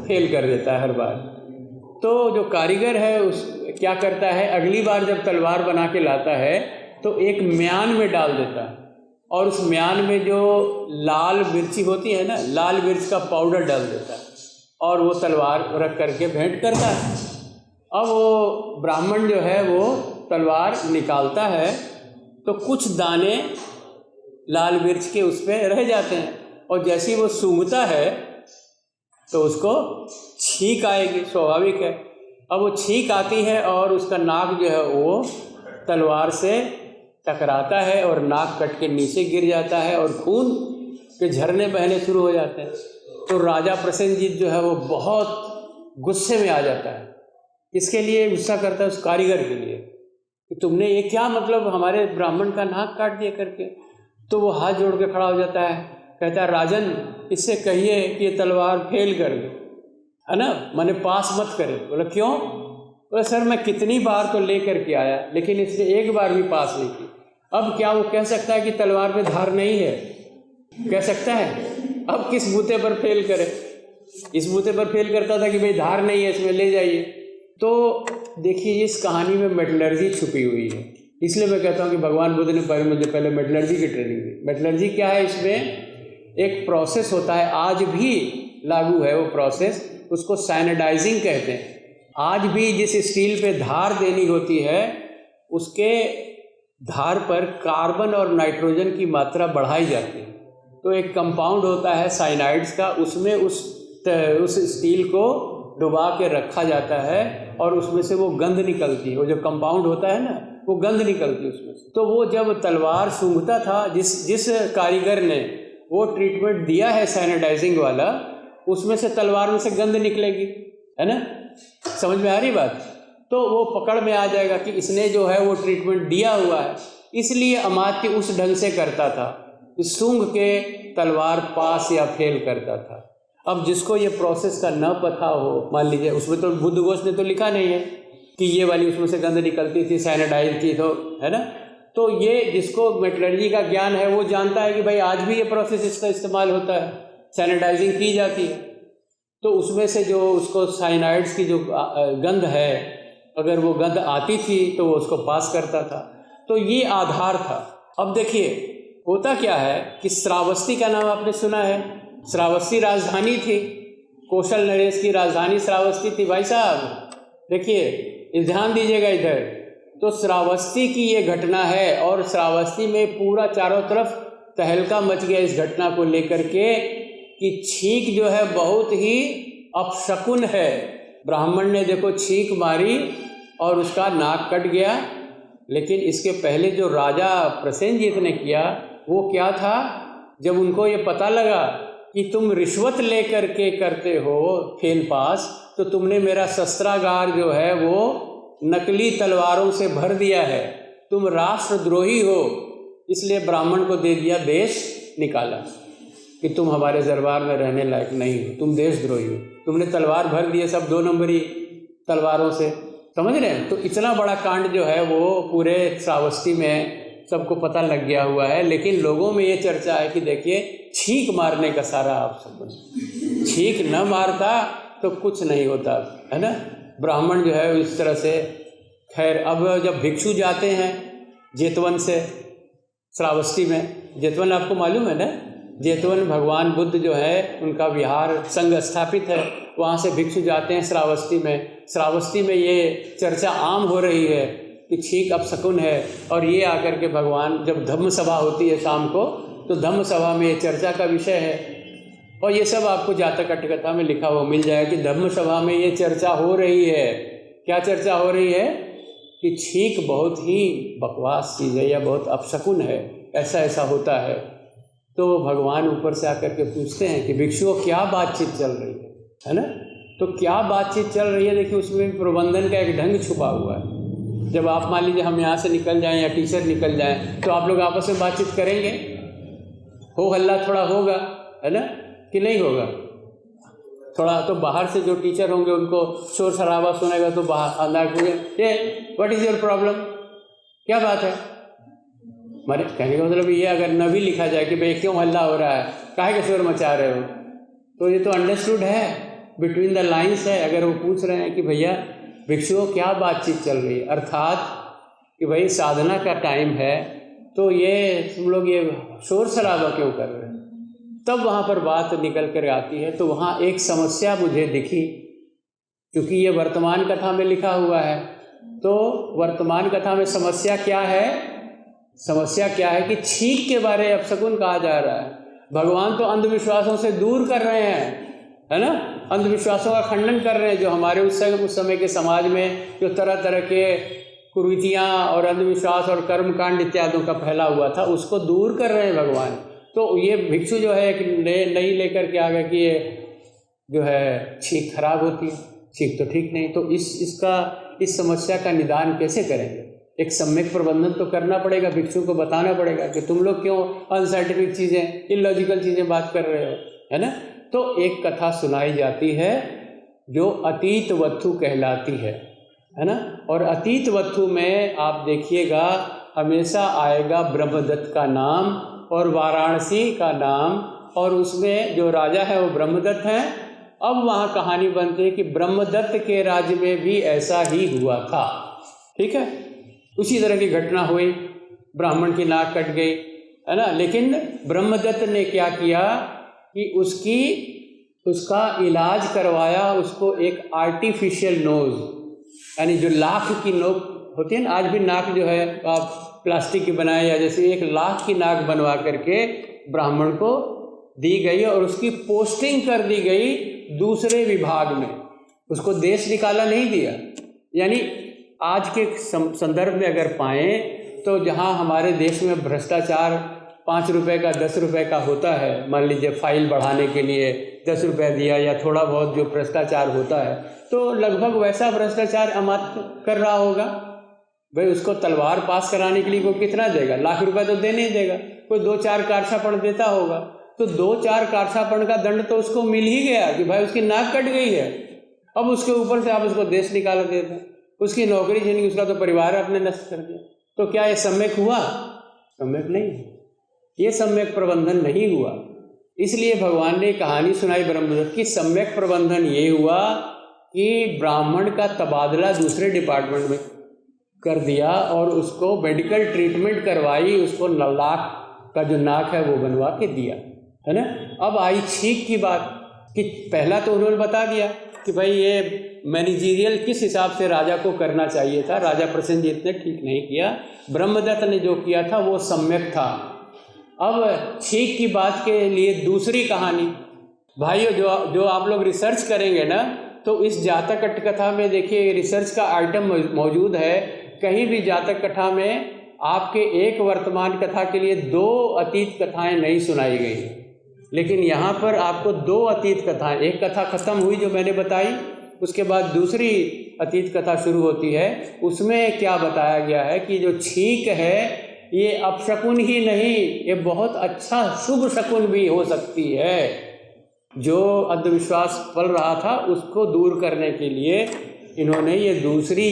फेल कर देता है हर बार। तो जो कारीगर है उस क्या करता है, अगली बार जब तलवार बना के लाता है तो एक म्यान में डाल देता है, और उस म्यान में जो लाल मिर्ची होती है ना, लाल मिर्च का पाउडर डाल देता है, और वो तलवार रख करके भेंट करता है। अब वो ब्राह्मण जो है वो तलवार निकालता है तो कुछ दाने लाल मिर्च के उस पर रह जाते हैं, और जैसे ही वो सूंघता है तो उसको छींक आएगी, स्वाभाविक है। अब वो छींक आती है और उसका नाक जो है वो तलवार से टकराता है और नाक कट के नीचे गिर जाता है और खून के झरने बहने शुरू हो जाते हैं। तो राजा प्रसेनजीत जो है वो बहुत गुस्से में आ जाता है। इसके लिए गुस्सा करता है उस कारीगर के लिए कि तुमने ये क्या मतलब हमारे ब्राह्मण का नाक काट दिया करके। तो वो हाथ जोड़ के खड़ा हो जाता है, कहता है राजन इससे कहिए कि ये तलवार फेल कर दे, है ना, मैंने पास मत करे। बोला क्यों? तो सर मैं कितनी बार तो ले करके आया, लेकिन इसने एक बार भी पास नहीं की। अब क्या वो कह सकता है कि तलवार में धार नहीं है? कह सकता है? अब किस बूते पर फेल करे? इस बूते पर फेल करता था कि भाई धार नहीं है, इसमें ले जाइए। तो देखिए इस कहानी में मेटलर्जी छुपी हुई है। इसलिए मैं कहता हूँ कि भगवान बुद्ध ने मुझे पहले मेटलर्जी की ट्रेनिंग दी। मेटलर्जी क्या है? इसमें एक प्रोसेस होता है, आज भी लागू है वो प्रोसेस, उसको साइनेडाइजिंग कहते हैं। आज भी जिस स्टील पे धार देनी होती है, उसके धार पर कार्बन और नाइट्रोजन की मात्रा बढ़ाई जाती है। तो एक कंपाउंड होता है साइनाइड्स का, उसमें उस स्टील को डुबा के रखा जाता है और उसमें से वो गंध निकलती है। वो जो कंपाउंड होता है ना, वो गंध निकलती है उसमें से। तो वो जब तलवार सूंघता था, जिस कारीगर ने वो ट्रीटमेंट दिया है साइनेडाइजिंग वाला, उसमें से तलवार में से गंध निकलेगी, है ना? समझ में आ रही बात? तो वो पकड़ में आ जाएगा कि इसने जो है वो ट्रीटमेंट दिया हुआ है। इसलिए अमात्य उस ढंग से करता था, सूंघ के तलवार पास या फेल करता था। अब जिसको ये प्रोसेस का न पता हो, मान लीजिए उसमें तो बुद्ध घोष ने तो लिखा नहीं है कि ये वाली उसमें से गंध निकलती थी, साइनेडाइज की, तो है ना? तो ये जिसको मेटलर्जी का ज्ञान है वो जानता है कि भाई आज भी ये प्रोसेस इसका इस्तेमाल होता है, साइनेडाइजिंग की जाती है। तो उसमें से जो उसको साइनाइड्स की जो गंध है, अगर वो गंध आती थी तो वो उसको पास करता था। तो ये आधार था। अब देखिए होता क्या है कि श्रावस्ती का नाम आपने सुना है। श्रावस्ती राजधानी थी, कौशल नरेश की राजधानी श्रावस्ती थी। भाई साहब देखिए, ध्यान दीजिएगा इधर। तो श्रावस्ती की ये घटना है और श्रावस्ती में पूरा चारों तरफ तहलका मच गया इस घटना को लेकर के कि छींक जो है बहुत ही अपशकुन है। ब्राह्मण ने देखो छींक मारी और उसका नाक कट गया। लेकिन इसके पहले जो राजा प्रसेनजीत ने किया वो क्या था, जब उनको ये पता लगा कि तुम रिश्वत लेकर के करते हो फेल पास, तो तुमने मेरा शस्त्रागार जो है वो नकली तलवारों से भर दिया है, तुम राष्ट्रद्रोही हो। इसलिए ब्राह्मण को दे दिया देश निकाला कि तुम हमारे दरबार में रहने लायक नहीं हो, तुम देशद्रोही हो, तुमने तलवार भर दिए सब 2 नंबरी तलवारों से। समझ रहे हैं? तो इतना बड़ा कांड जो है वो पूरे श्रावस्ती में सबको पता लग गया हुआ है। लेकिन लोगों में ये चर्चा है कि देखिए छींक मारने का सारा आप सब, छींक न मारता तो कुछ नहीं होता, है ना? ब्राह्मण जो है इस तरह से। खैर अब जब भिक्षु जाते हैं जेतवन से श्रावस्ती में, जेतवन आपको मालूम है ना, जेतवन भगवान बुद्ध जो है उनका विहार संघ स्थापित है, वहाँ से भिक्षु जाते हैं श्रावस्ती में। श्रावस्ती में ये चर्चा आम हो रही है कि छींक अपशकुन है। और ये आकर के भगवान, जब धम्म सभा होती है शाम को, तो धम्म सभा में ये चर्चा का विषय है। और ये सब आपको जातक अट्टकथा में लिखा हुआ मिल जाएगा कि धम्म सभा में ये चर्चा हो रही है। क्या चर्चा हो रही है? कि छींक बहुत ही बकवास चीज़ है या बहुत अपशकुन है, ऐसा ऐसा होता है। तो भगवान ऊपर से आकर के पूछते हैं कि भिक्षुओं क्या बातचीत चल रही है ना? तो क्या बातचीत चल रही है? देखिए उसमें प्रबंधन का एक ढंग छुपा हुआ है। जब आप मान लीजिए हम यहाँ से निकल जाएं या टीचर निकल जाएं, तो आप लोग आपस में बातचीत करेंगे, हो हल्ला थोड़ा होगा, है ना कि नहीं होगा? थोड़ा तो बाहर से जो टीचर होंगे उनको शोर शराबा सुनेगा तो बाहर अंदर पूछे, ये व्हाट इज़ योर प्रॉब्लम, क्या बात है? हमारे कहने का मतलब ये, अगर न भी लिखा जाए कि भाई क्यों हल्ला हो रहा है, काहे का शोर मचा रहे हो, तो ये तो अंडरस्टूड है, बिटवीन द लाइन्स है। अगर वो पूछ रहे हैं कि भैया भिक्षुओं क्या बातचीत चल रही है, अर्थात कि भाई साधना का टाइम है, तो ये तुम लोग ये शोर शराबा क्यों कर रहे हैं, तब वहाँ पर बात निकल कर आती है। तो वहाँ एक समस्या मुझे दिखी, क्योंकि ये वर्तमान कथा में लिखा हुआ है। तो वर्तमान कथा में समस्या क्या है? समस्या क्या है कि छींक के बारे अपशकुन कहा जा रहा है। भगवान तो अंधविश्वासों से दूर कर रहे हैं, है ना? अंधविश्वासों का खंडन कर रहे हैं। जो हमारे उस समय के समाज में जो तरह तरह के कुरीतियाँ और अंधविश्वास और कर्मकांड इत्यादि का फैला हुआ था, उसको दूर कर रहे हैं भगवान। तो ये भिक्षु जो है एक नई लेकर के आ गया कि ये जो है छींक खराब होती है, छींक तो ठीक नहीं। तो इस समस्या का निदान कैसे करेंगे? एक सम्यक प्रबंधन तो करना पड़ेगा, भिक्षु को बताना पड़ेगा कि तुम लोग क्यों अनसाइंटिफिक चीज़ें, इलॉजिकल चीज़ें बात कर रहे हो, है ना? तो एक कथा सुनाई जाती है जो अतीत वत्थु कहलाती है है ना। और अतीत वस्तु में आप देखिएगा हमेशा आएगा ब्रह्मदत्त का नाम और वाराणसी का नाम, और उसमें जो राजा है वो ब्रह्मदत्त हैं। अब वहाँ कहानी बनती है कि ब्रह्मदत्त के राज्य में भी ऐसा ही हुआ था, ठीक है। उसी तरह की घटना हुई, ब्राह्मण की नाक कट गई, है ना। लेकिन ब्रह्मदत्त ने क्या किया कि उसका इलाज करवाया, उसको एक आर्टिफिशियल नोज, यानी जो लाख की नोक होती है ना, आज भी नाक जो है आप प्लास्टिक की बनाए, या जैसे 1 लाख की नाक बनवा करके ब्राह्मण को दी गई और उसकी पोस्टिंग कर दी गई दूसरे विभाग में, उसको देश निकाला नहीं दिया। यानी आज के संदर्भ में अगर पाएँ तो जहाँ हमारे देश में भ्रष्टाचार 5 रुपए का 10 रुपए का होता है, मान लीजिए फाइल बढ़ाने के लिए 10 रुपये दिया या थोड़ा बहुत जो भ्रष्टाचार होता है, तो लगभग वैसा भ्रष्टाचार अमात्य कर रहा होगा। भाई उसको तलवार पास कराने के लिए वो कितना देगा, लाख रुपए तो दे नहीं देगा, कोई 2-4 कारछापण देता होगा, तो 2-4 कारछापण का दंड तो उसको मिल ही गया कि भाई उसकी नाक कट गई है। अब उसके ऊपर से आप उसको देश निकाल देते हैं, उसकी नौकरी छीन, उसका तो परिवार आपने नष्ट कर दिया। तो क्या ये सम्यक हुआ? सम्यक नहीं, ये सम्यक प्रबंधन नहीं हुआ। इसलिए भगवान ने कहानी सुनाई ब्रह्मदत्त की। सम्यक प्रबंधन ये हुआ कि ब्राह्मण का तबादला दूसरे डिपार्टमेंट में कर दिया और उसको मेडिकल ट्रीटमेंट करवाई, उसको लाख का जो नाक है वो बनवा के दिया, है ना। अब आई छींक की बात कि पहला तो उन्होंने बता दिया कि भाई ये मैनेजीरियल किस हिसाब से राजा को करना चाहिए था, राजा प्रसेनजीत ने ठीक नहीं किया, ब्रह्मदत्त ने जो किया था वो सम्यक था। अब छींक की बात के लिए दूसरी कहानी, भाइयों जो आप लोग रिसर्च करेंगे ना, तो इस जातक कथा में देखिए रिसर्च का आइटम मौजूद है। कहीं भी जातक कथा में आपके एक वर्तमान कथा के लिए 2 अतीत कथाएं नहीं सुनाई गई, लेकिन यहाँ पर आपको 2 अतीत कथाएं, एक कथा खत्म हुई जो मैंने बताई, उसके बाद दूसरी अतीत कथा शुरू होती है। उसमें क्या बताया गया है कि जो छींक है ये अपशकुन ही नहीं, ये बहुत अच्छा शुभ शकुन भी हो सकती है। जो अंधविश्वास पल रहा था उसको दूर करने के लिए इन्होंने ये दूसरी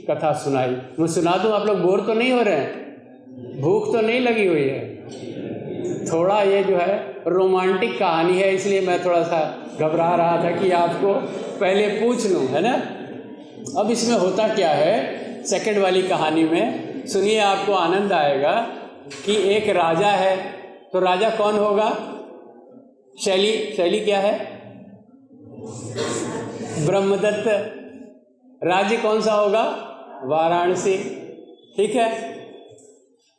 कथा सुनाई। मैं सुना दूं, आप लोग बोर तो नहीं हो रहे हैं, भूख तो नहीं लगी हुई है? थोड़ा ये जो है रोमांटिक कहानी है, इसलिए मैं थोड़ा सा घबरा रहा था कि आपको पहले पूछ लूं, है ना। अब इसमें होता क्या है, सेकंड वाली कहानी में सुनिए, आपको आनंद आएगा कि एक राजा है। तो राजा कौन होगा? शैली क्या है? ब्रह्मदत्त। राज्य कौन सा होगा? वाराणसी, ठीक है।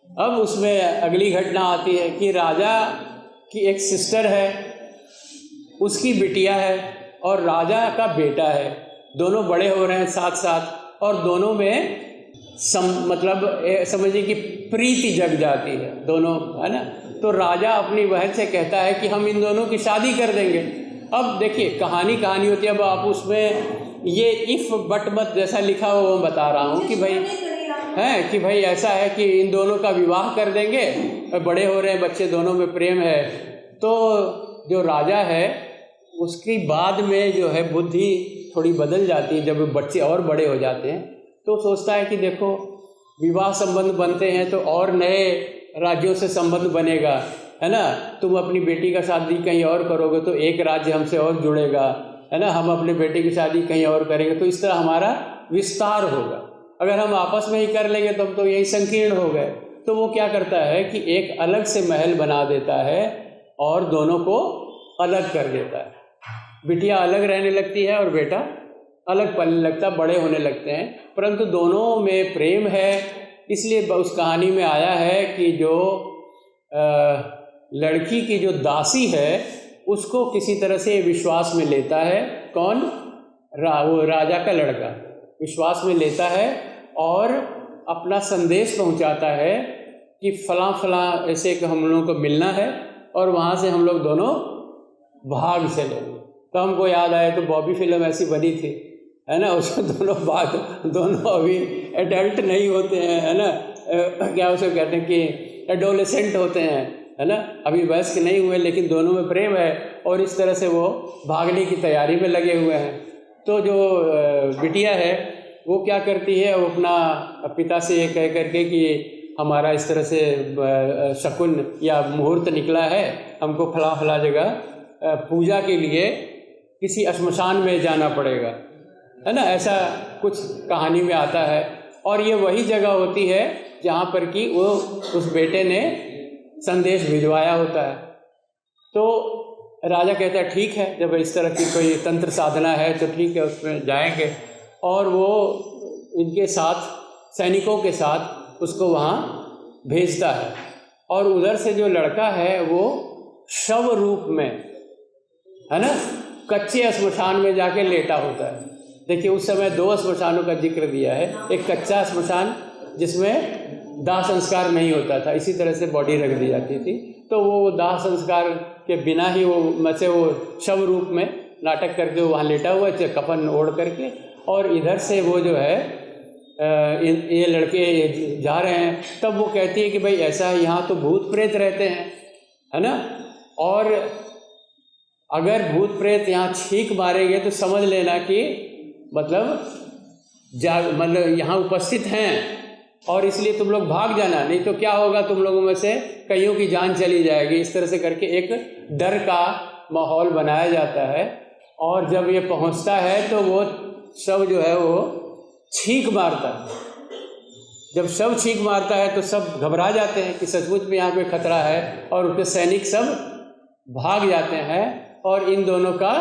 अब उसमें अगली घटना आती है कि राजा की एक सिस्टर है, उसकी बिटिया है और राजा का बेटा है, दोनों बड़े हो रहे हैं साथ साथ, और दोनों में मतलब समझिए कि प्रीति जग जाती है दोनों, है ना। तो राजा अपनी बहन से कहता है कि हम इन दोनों की शादी कर देंगे। अब देखिए कहानी होती है, अब आप उसमें ये इफ बट मत जैसा लिखा हुआ वो बता रहा हूँ कि भाई है कि भाई ऐसा है कि इन दोनों का विवाह कर देंगे, बड़े हो रहे हैं बच्चे, दोनों में प्रेम है। तो जो राजा है उसकी बाद में जो है बुद्धि थोड़ी बदल जाती है, जब बच्चे और बड़े हो जाते हैं तो सोचता है कि देखो विवाह संबंध बनते हैं तो और नए राज्यों से संबंध बनेगा, है ना। तुम अपनी बेटी का शादी कहीं और करोगे तो एक राज्य हमसे और जुड़ेगा, है ना। हम अपने बेटे की शादी कहीं और करेंगे तो इस तरह हमारा विस्तार होगा। अगर हम आपस में ही कर लेंगे तो हम तो यही संकीर्ण हो गए। तो वो क्या करता है कि एक अलग से महल बना देता है और दोनों को अलग कर देता है। बिटिया अलग रहने लगती है और बेटा अलग पलने लगता, बड़े होने लगते हैं, परंतु दोनों में प्रेम है। इसलिए उस कहानी में आया है कि जो लड़की की जो दासी है उसको किसी तरह से विश्वास में लेता है, कौन? वो राजा का लड़का विश्वास में लेता है और अपना संदेश पहुंचाता है कि फलां फलां ऐसे कि हम लोगों को मिलना है और वहाँ से हम लोग दोनों भाग से लेंगे। तो हमको याद आया तो बॉबी फिल्म ऐसी बनी थी, है ना, उसमें दोनों अभी एडल्ट नहीं होते हैं, है ना, क्या उसे कहते हैं कि एडोलेसेंट होते हैं, है ना, अभी वयस्क नहीं हुए, लेकिन दोनों में प्रेम है और इस तरह से वो भागने की तैयारी में लगे हुए हैं। तो जो बिटिया है वो क्या करती है, वो अपना पिता से ये कह करके कि हमारा इस तरह से शकुन या मुहूर्त निकला है, हमको फला फला जगह पूजा के लिए किसी श्मशान में जाना पड़ेगा, है ना, ऐसा कुछ कहानी में आता है। और ये वही जगह होती है जहाँ पर कि वो उस बेटे ने संदेश भिजवाया होता है। तो राजा कहता है ठीक है, जब इस तरह की कोई तंत्र साधना है तो ठीक है, उसमें जाएंगे। और वो इनके साथ, सैनिकों के साथ उसको वहाँ भेजता है। और उधर से जो लड़का है वो शव रूप में, है ना, कच्चे श्मशान में जाके लेटा होता है। देखिए उस समय 2 श्मशानों का जिक्र दिया है, एक कच्चा श्मशान जिसमें दाह संस्कार नहीं होता था, इसी तरह से बॉडी रख दी जाती थी, तो वो दाह संस्कार के बिना ही वो शव रूप में नाटक करके वहाँ लेटा हुआ है, कफन ओढ़ करके। और इधर से वो जो है ये लड़के जा रहे हैं, तब वो कहती है कि भाई ऐसा है, यहाँ तो भूत प्रेत रहते हैं, है ना, और अगर भूत प्रेत यहाँ छींक मारेंगे तो समझ लेना कि मतलब यहाँ उपस्थित हैं, और इसलिए तुम लोग भाग जाना, नहीं तो क्या होगा, तुम लोगों में से कईयों की जान चली जाएगी। इस तरह से करके एक डर का माहौल बनाया जाता है। और जब ये पहुंचता है तो वो शव जो है वो छींक मारता है। जब शव छींक मारता है तो सब घबरा जाते हैं कि सचमुच में यहाँ पे खतरा है, और उनके सैनिक सब भाग जाते हैं और इन दोनों का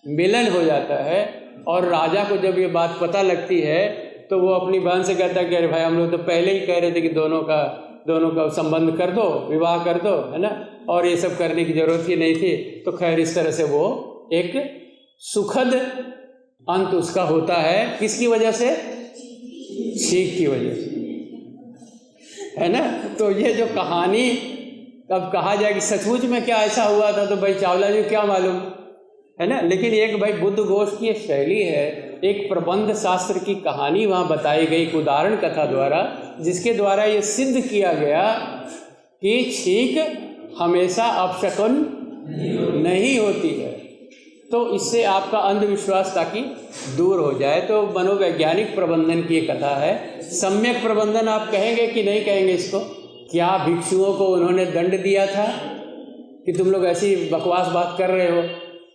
मिलन हो जाता है। और राजा को जब ये बात पता लगती है तो वो अपनी बहन से कहता है कि अरे भाई, हम लोग तो पहले ही कह रहे थे कि दोनों का संबंध कर दो, विवाह कर दो, है ना, और ये सब करने की जरूरत ही नहीं थी। तो खैर इस तरह से वो एक सुखद अंत उसका होता है। किसकी वजह से? छींक की वजह से, है ना। तो ये जो कहानी, अब कहा जाए कि सचमुच में क्या ऐसा हुआ था, तो भाई चावला जी क्या मालूम, है ना। लेकिन एक भाई बुद्ध घोष की एक शैली है, एक प्रबंध शास्त्र की कहानी वहाँ बताई गई, एक उदाहरण कथा द्वारा, जिसके द्वारा ये सिद्ध किया गया कि छींक हमेशा अपशकुन नहीं होती है। तो इससे आपका अंधविश्वास ताकि दूर हो जाए। तो मनोवैज्ञानिक प्रबंधन की एक कथा है। सम्यक प्रबंधन आप कहेंगे कि नहीं कहेंगे इसको? क्या भिक्षुओं को उन्होंने दंड दिया था कि तुम लोग ऐसी बकवास बात कर रहे हो,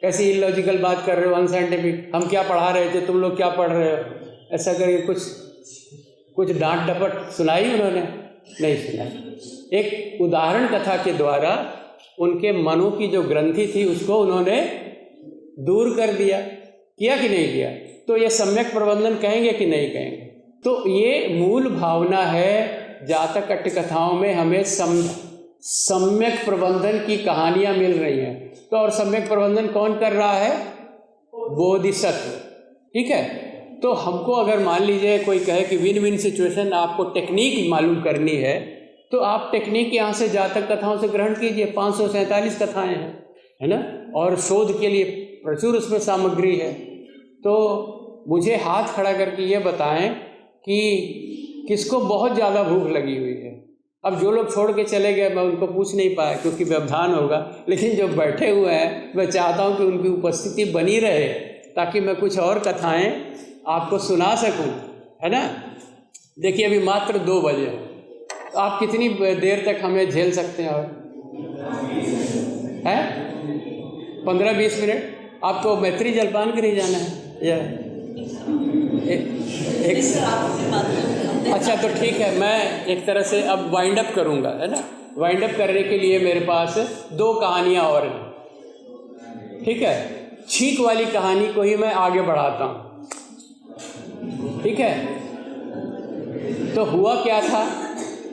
ऐसी इलॉजिकल बात कर रहे हो, अनसाइंटिफिक, हम क्या पढ़ा रहे थे, तुम लोग क्या पढ़ रहे हो, ऐसा करके कुछ डांट डपट सुनाई उन्होंने? नहीं सुनाई। एक उदाहरण कथा के द्वारा उनके मनों की जो ग्रंथि थी उसको उन्होंने दूर कर दिया। किया कि नहीं किया? तो ये सम्यक प्रबंधन कहेंगे कि नहीं कहेंगे? तो ये मूल भावना है। जातक कथाओं में हमें सम्यक प्रबंधन की कहानियां मिल रही हैं। तो और सम्यक प्रबंधन कौन कर रहा है? बोधिसत्व। ठीक है। तो हमको अगर मान लीजिए कोई कहे कि विन विन सिचुएशन, आपको टेक्निक मालूम करनी है, तो आप टेक्निक यहाँ से जातक कथाओं से ग्रहण कीजिए। 547 कथाएं हैं, है ना, और शोध के लिए प्रचुर उसमें सामग्री है। तो मुझे हाथ खड़ा करके ये बताएं कि किसको बहुत ज़्यादा भूख लगी हुई है। अब जो लोग छोड़ के चले गए मैं उनको पूछ नहीं पाया क्योंकि व्यवधान होगा, लेकिन जो बैठे हुए हैं मैं चाहता हूं कि उनकी उपस्थिति बनी रहे ताकि मैं कुछ और कथाएं आपको सुना सकूं, है ना। देखिए अभी मात्र 2 बजे हैं, तो आप कितनी देर तक हमें झेल सकते हैं? और है 15-20 मिनट। आपको मैत्री जलपान के लिए जाना है या अच्छा, तो ठीक है, मैं एक तरह से अब वाइंड अप करूँगा, है ना। वाइंड अप करने के लिए मेरे पास 2 कहानियाँ और हैं, ठीक है। छींक वाली कहानी को ही मैं आगे बढ़ाता हूँ, ठीक है। तो हुआ क्या था,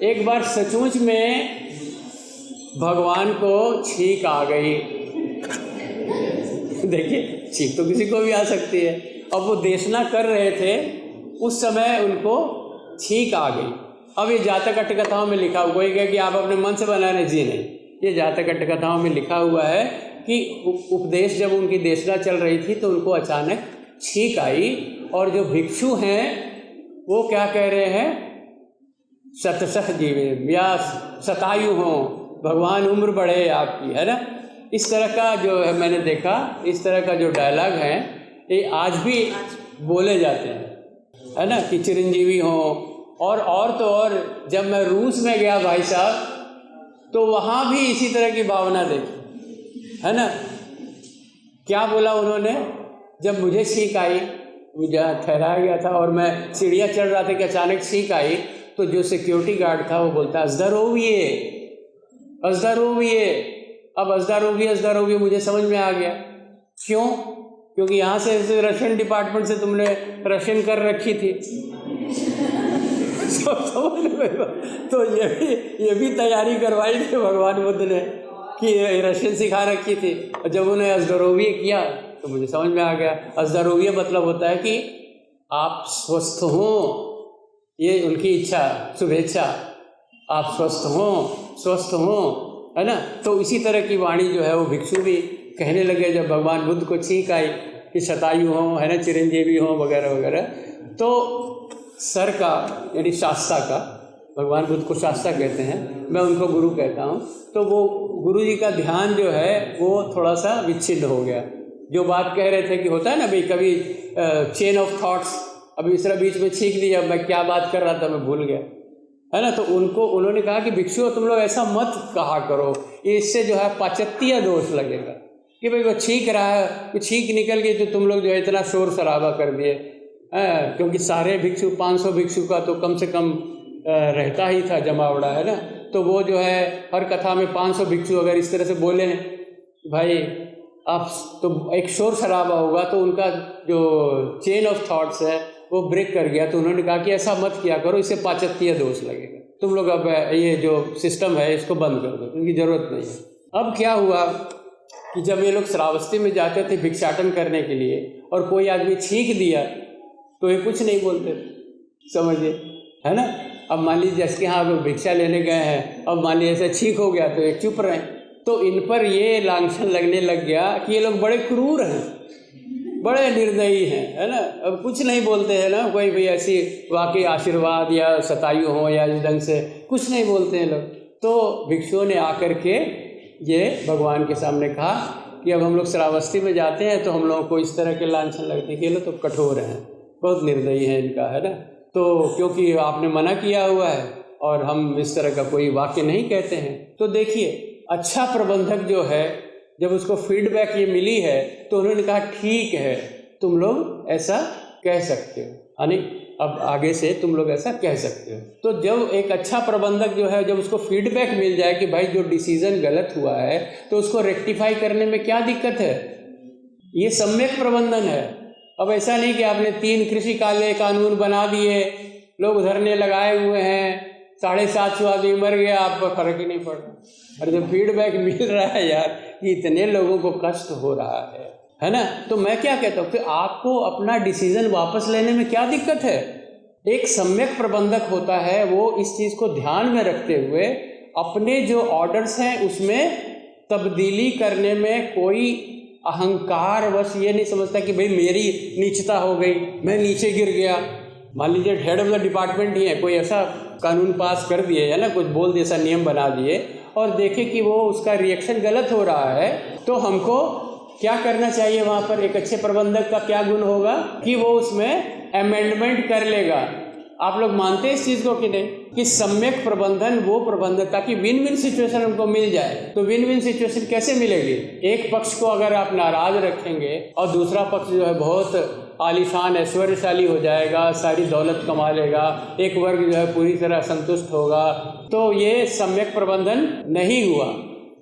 एक बार सचमुच में भगवान को छींक आ गई। देखिए छींक तो किसी को भी आ सकती है। अब वो देशना कर रहे थे, उस समय उनको छींक आ गई। अब ये जातक कथाओं में लिखा हुआ है कि आप अपने मन से बना रहे जी नहीं, ये जातक कथाओं में लिखा हुआ है कि उपदेश जब उनकी देशना चल रही थी तो उनको अचानक छींक आई, और जो भिक्षु हैं वो क्या कह रहे हैं, शतशः जीवे व्यास शतायु हो, भगवान उम्र बढ़े आपकी, है ना। इस तरह का जो है मैंने देखा, इस तरह का जो डायलॉग है ये आज भी बोले जाते हैं। है ना, कि चिरंजीवी हो। और तो और जब मैं रूस में गया भाई साहब, तो वहाँ भी इसी तरह की भावना देखी, है ना। क्या बोला उन्होंने, जब मुझे छींक आई, मुझे ठहराया गया था और मैं सीढ़ियाँ चढ़ रहा था कि अचानक छींक आई, तो जो सिक्योरिटी गार्ड था वो बोलता अज़दारोविये, अज़दारोविये। अब अज़दारोविये मुझे समझ में आ गया। क्यों? क्योंकि यहाँ से रशियन डिपार्टमेंट से तुमने रशियन कर रखी थी। तो ये भी तैयारी करवाई थी भगवान बुद्ध ने कि रशियन सिखा रखी थी। और जब उन्हें अज़दारोविये किया तो मुझे समझ में आ गया। अज़दारोविये मतलब होता है कि आप स्वस्थ हों, ये उनकी इच्छा, शुभेच्छा, आप स्वस्थ हों, है ना। तो इसी तरह की वाणी जो है वो भिक्षु भी कहने लगे जब भगवान बुद्ध को छींक आई कि शतायु हों, है ना, चिरंजीवी हों वगैरह वगैरह। तो सर का यानी शास्ता का, भगवान बुद्ध को शास्ता कहते हैं, मैं उनको गुरु कहता हूँ। तो वो गुरु जी का ध्यान जो है वो थोड़ा सा विच्छिन्न हो गया। जो बात कह रहे थे कि होता है ना भाई कभी चेन ऑफ थॉट्स, अभी इस तरह बीच में छींक दिया, मैं क्या बात कर रहा था मैं भूल गया, है ना। तो उन्होंने कहा कि भिक्षुओं तुम लोग ऐसा मत कहा करो, इससे जो है पाचत्तीय दोष लगेगा कि भाई वो छींक रहा है, कि छींक निकल गई तो तुम लोग जो है इतना शोर शराबा कर दिए। क्योंकि सारे भिक्षु 500 भिक्षु का तो कम से कम रहता ही था जमावड़ा, है ना। तो वो जो है हर कथा में 500 भिक्षु अगर इस तरह से बोले भाई आप, तो एक शोर शराबा होगा, तो उनका जो चेन ऑफ थॉट्स है वो ब्रेक कर गया। तो उन्होंने कहा कि ऐसा मत किया करो, इससे पाचत्तीय दोष लगेगा, तुम लोग अब ये जो सिस्टम है इसको बंद कर दो, इनकी ज़रूरत नहीं है। अब क्या हुआ कि जब ये लोग श्रावस्ती में जाते थे भिक्षाटन करने के लिए और कोई आदमी छींक दिया तो ये कुछ नहीं बोलते, समझिए, है ना। अब मान लीजिए जिसके यहाँ आप भिक्षा लेने गए हैं, अब मान लीजिए ऐसा छींक हो गया तो ये चुप रहे, तो इन पर ये लांछन लगने लग गया कि ये लोग बड़े क्रूर हैं, बड़े निर्दयी हैं, है ना। अब कुछ नहीं बोलते हैं ना, कोई भी ऐसी वाकई आशीर्वाद या शतायु हो या इस ढंग से कुछ नहीं बोलते हैं लोग। तो भिक्षुओं ने आकर के ये भगवान के सामने कहा कि अब हम लोग श्रावस्ती में जाते हैं तो हम लोगों को इस तरह के लांछन लगते हैं कि ये लोग तो कठोर हैं, बहुत निर्दयी है इनका, है ना। तो क्योंकि आपने मना किया हुआ है और हम इस तरह का कोई वाक्य नहीं कहते हैं। तो देखिए, अच्छा प्रबंधक जो है, जब उसको फीडबैक ये मिली है तो उन्होंने कहा ठीक है, तुम लोग ऐसा कह सकते हो, यानी अब आगे से तुम लोग ऐसा कह सकते हो। तो जब एक अच्छा प्रबंधक जो है, जब उसको फीडबैक मिल जाए कि भाई जो डिसीजन गलत हुआ है तो उसको रेक्टिफाई करने में क्या दिक्कत है, ये सम्यक प्रबंधन है। अब ऐसा नहीं कि आपने 3 कृषि कानून बना दिए, लोग धरने लगाए हुए हैं, 750 आदमी मर गया, आपको फर्क ही नहीं पड़ रहा। और जब फीडबैक मिल रहा है यार कि इतने लोगों को कष्ट हो रहा है ना, तो मैं क्या कहता हूँ कि आपको अपना डिसीजन वापस लेने में क्या दिक्कत है। एक सम्यक प्रबंधक होता है, वो इस चीज़ को ध्यान में रखते हुए अपने जो ऑर्डर्स हैं उसमें तब्दीली करने में कोई अहंकार वश ये नहीं समझता कि भाई मेरी नीचता हो गई, मैं नीचे गिर गया। मान लीजिए हेड ऑफ द डिपार्टमेंट ही है, कोई ऐसा कानून पास कर दिए, है ना, कुछ बोल दिए, ऐसा नियम बना दिए और देखे कि वो उसका रिएक्शन गलत हो रहा है, तो हमको क्या करना चाहिए वहाँ पर। एक अच्छे प्रबंधक का क्या गुण होगा कि वो उसमें अमेंडमेंट कर लेगा। आप लोग मानते हैं इस चीज़ को कि नहीं, कि सम्यक प्रबंधन वो प्रबंधन, ताकि विन विन सिचुएशन उनको मिल जाए। तो विन विन सिचुएशन कैसे मिलेगी, एक पक्ष को अगर आप नाराज रखेंगे और दूसरा पक्ष जो है बहुत आलीशान ऐश्वर्यशाली हो जाएगा, सारी दौलत कमा लेगा, एक वर्ग जो है पूरी तरह संतुष्ट होगा, तो ये सम्यक प्रबंधन नहीं हुआ।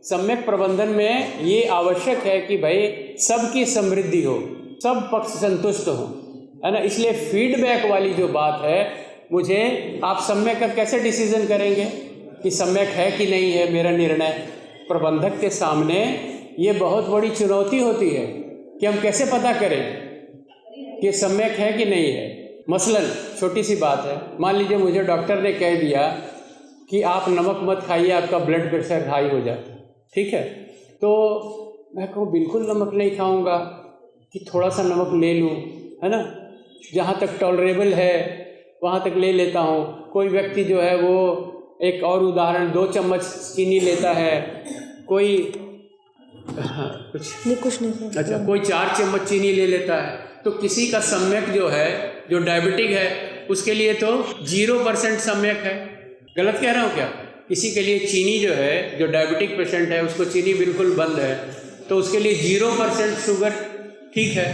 सम्यक प्रबंधन में ये आवश्यक है कि भाई सबकी समृद्धि हो, सब पक्ष संतुष्ट हो, है ना। इसलिए फीडबैक वाली जो बात है, मुझे आप सम्यक का कैसे डिसीजन करेंगे कि सम्यक है कि नहीं है मेरा निर्णय। प्रबंधक के सामने ये बहुत बड़ी चुनौती होती है कि हम कैसे पता करें कि सम्यक है कि नहीं है। मसलन छोटी सी बात है, मान लीजिए मुझे डॉक्टर ने कह दिया कि आप नमक मत खाइए, आपका ब्लड प्रेशर हाई हो जाता है, ठीक है। तो मैं कहूँ बिल्कुल नमक नहीं खाऊंगा, कि थोड़ा सा नमक ले लूँ, है ना, जहाँ तक टॉलरेबल है वहाँ तक ले लेता हूँ। कोई व्यक्ति जो है वो, एक और उदाहरण, 2 चम्मच चीनी लेता है, कोई कुछ नहीं, अच्छा, कोई 4 चम्मच चीनी ले लेता है। तो किसी का सम्यक जो है जो डायबिटिक है उसके लिए तो 0% सम्यक है। गलत कह रहा हूँ क्या? किसी के लिए चीनी जो है, जो डायबिटिक पेशेंट है उसको चीनी बिल्कुल बंद है तो उसके लिए 0% शुगर ठीक है।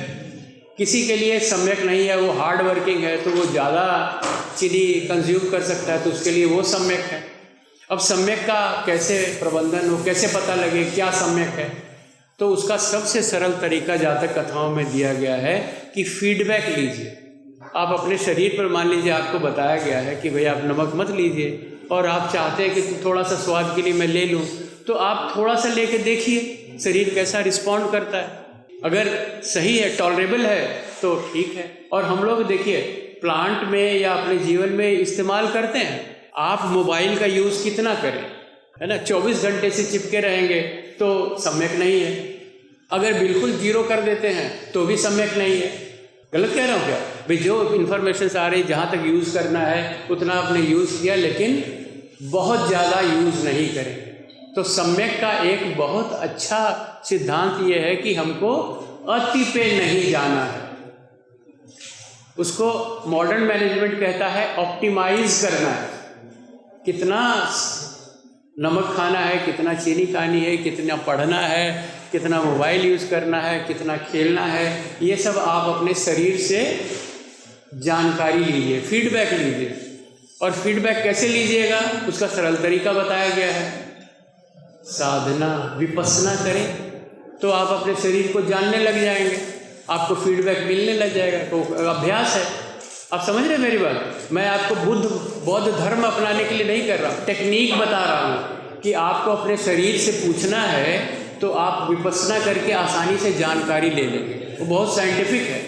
किसी के लिए सम्यक नहीं है, वो हार्ड वर्किंग है तो वो ज़्यादा चीनी कंज्यूम कर सकता है तो उसके लिए वो सम्यक है। अब सम्यक का कैसे प्रबंधन हो, कैसे पता लगे क्या सम्यक है? तो उसका सबसे सरल तरीका जातक कथाओं में दिया गया है कि फीडबैक लीजिए। आप अपने शरीर पर, मान लीजिए आपको बताया गया है कि भाई आप नमक मत लीजिए और आप चाहते हैं कि थोड़ा सा स्वाद के लिए मैं ले लूँ, तो आप थोड़ा सा लेके देखिए शरीर कैसा रिस्पॉन्ड करता है। अगर सही है, टॉलरेबल है तो ठीक है। और हम लोग देखिए प्लांट में या अपने जीवन में इस्तेमाल करते हैं। आप मोबाइल का यूज़ कितना करें, है ना, 24 घंटे से चिपके रहेंगे तो सम्यक नहीं है। अगर बिल्कुल 0 कर देते हैं तो भी सम्यक नहीं है। गलत कह रहा हूँ क्या भाई? जो इन्फॉर्मेशन आ रही, जहाँ तक यूज़ करना है उतना आपने यूज़ किया, लेकिन बहुत ज़्यादा यूज़ नहीं करें। तो सम्यक का एक बहुत अच्छा सिद्धांत ये है कि हमको अति पे नहीं जाना है। उसको मॉडर्न मैनेजमेंट कहता है ऑप्टिमाइज करना है। कितना नमक खाना है, कितना चीनी खानी है, कितना पढ़ना है, कितना मोबाइल यूज़ करना है, कितना खेलना है, ये सब आप अपने शरीर से जानकारी लीजिए, फीडबैक लीजिए। और फीडबैक कैसे लीजिएगा उसका सरल तरीका बताया गया है। साधना, विपස්සना करें तो आप अपने शरीर को जानने लग जाएंगे, आपको फीडबैक मिलने लग जाएगा। तो अभ्यास है। आप समझ रहे हैं मेरी बात? मैं आपको बौद्ध धर्म अपनाने के लिए नहीं कर रहा हूँ, टेक्निक बता रहा हूँ कि आपको अपने शरीर से पूछना है तो आप विपස්සना करके आसानी से जानकारी ले लेंगे। वो बहुत साइंटिफिक है।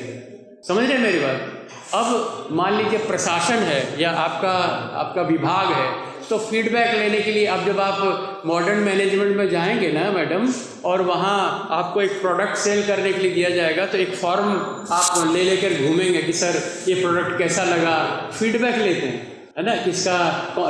समझ रहे हैं मेरी बात? अब मान लीजिए प्रशासन है या आपका विभाग है, तो फीडबैक लेने के लिए अब जब आप मॉडर्न मैनेजमेंट में जाएंगे ना मैडम, और वहाँ आपको एक प्रोडक्ट सेल करने के लिए दिया जाएगा तो एक फॉर्म आप लेकर घूमेंगे कि सर ये प्रोडक्ट कैसा लगा, फीडबैक लेते हैं, है ना, किसका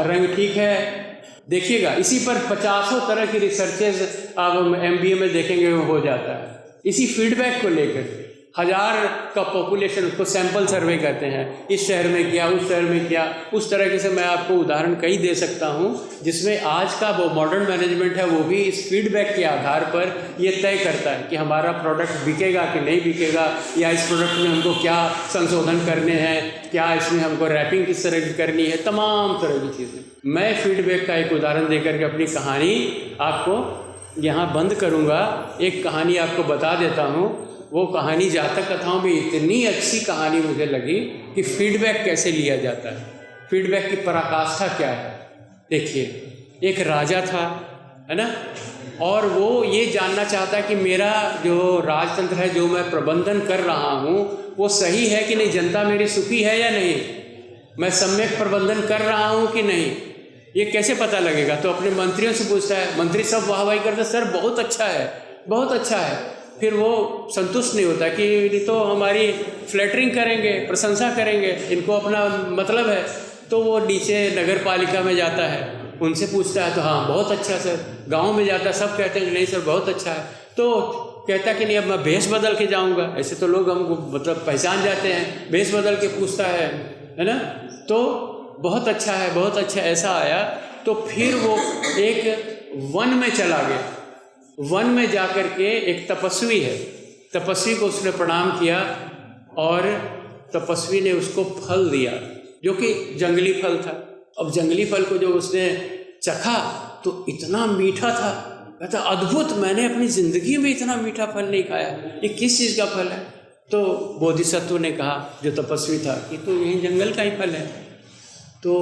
रंग ठीक है। देखिएगा इसी पर 50 तरह की रिसर्चेज आप MBA में देखेंगे हो जाता है। इसी फीडबैक को लेकर 1000 का पॉपुलेशन, उसको सैंपल सर्वे कहते हैं, इस शहर में किया, उस शहर में किया। उस तरह से मैं आपको उदाहरण कई दे सकता हूँ जिसमें आज का वो मॉडर्न मैनेजमेंट है वो भी इस फीडबैक के आधार पर ये तय करता है कि हमारा प्रोडक्ट बिकेगा कि नहीं बिकेगा, या इस प्रोडक्ट में हमको क्या संशोधन करने हैं, क्या इसमें हमको रैपिंग किस तरह की करनी है, तमाम तरह की चीज़ें। मैं फीडबैक का एक उदाहरण देकर के अपनी कहानी आपको यहाँ बंद करूँगा। एक कहानी आपको बता देता हूँ। वो कहानी जातक कथाओं में इतनी अच्छी कहानी मुझे लगी कि फीडबैक कैसे लिया जाता है, फीडबैक की पराकाष्ठा क्या है। देखिए एक राजा था, है ना, और वो ये जानना चाहता कि मेरा जो राजतंत्र है, जो मैं प्रबंधन कर रहा हूँ वो सही है कि नहीं, जनता मेरी सुखी है या नहीं, मैं सम्यक प्रबंधन कर रहा हूँ कि नहीं, ये कैसे पता लगेगा। तो अपने मंत्रियों से पूछता है, मंत्री सब वाहवाही करते, सर बहुत अच्छा है, बहुत अच्छा है। फिर वो संतुष्ट नहीं होता कि ये तो हमारी फ्लैटरिंग करेंगे, प्रशंसा करेंगे, इनको अपना मतलब है। तो वो नीचे नगर पालिका में जाता है, उनसे पूछता है तो हाँ बहुत अच्छा सर। गांव में जाता है, सब कहते हैं कि नहीं सर बहुत अच्छा है। तो कहता कि नहीं अब मैं भेष बदल के जाऊंगा। ऐसे तो लोग हमको मतलब पहचान जाते हैं, भेष बदल के पूछता है ना। तो बहुत अच्छा है, बहुत अच्छा, ऐसा आया। तो फिर वो एक वन में चला गया। वन में जाकर के एक तपस्वी है, तपस्वी को उसने प्रणाम किया और तपस्वी ने उसको फल दिया जो कि जंगली फल था। अब जंगली फल को जो उसने चखा तो इतना मीठा था, कहता अद्भुत, मैंने अपनी ज़िंदगी में इतना मीठा फल नहीं खाया, ये किस चीज़ का फल है। तो बोधिसत्व ने कहा, जो तपस्वी था, कि तो यही जंगल का ही फल है। तो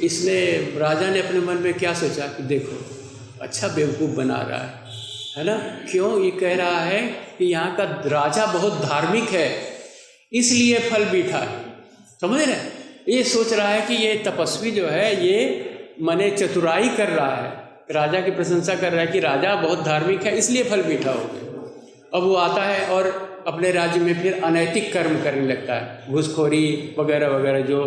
इसने, राजा ने अपने मन में क्या सोचा कि देखो अच्छा बेवकूफ़ बना रहा है ना, क्यों ये कह रहा है कि यहाँ का राजा बहुत धार्मिक है इसलिए फल मीठा है। समझ रहे, ये सोच रहा है कि ये तपस्वी जो है ये मने चतुराई कर रहा है, राजा की प्रशंसा कर रहा है कि राजा बहुत धार्मिक है इसलिए फल मीठा हो गया। अब वो आता है और अपने राज्य में फिर अनैतिक कर्म करने लगता है, घूसखोरी वगैरह वगैरह, जो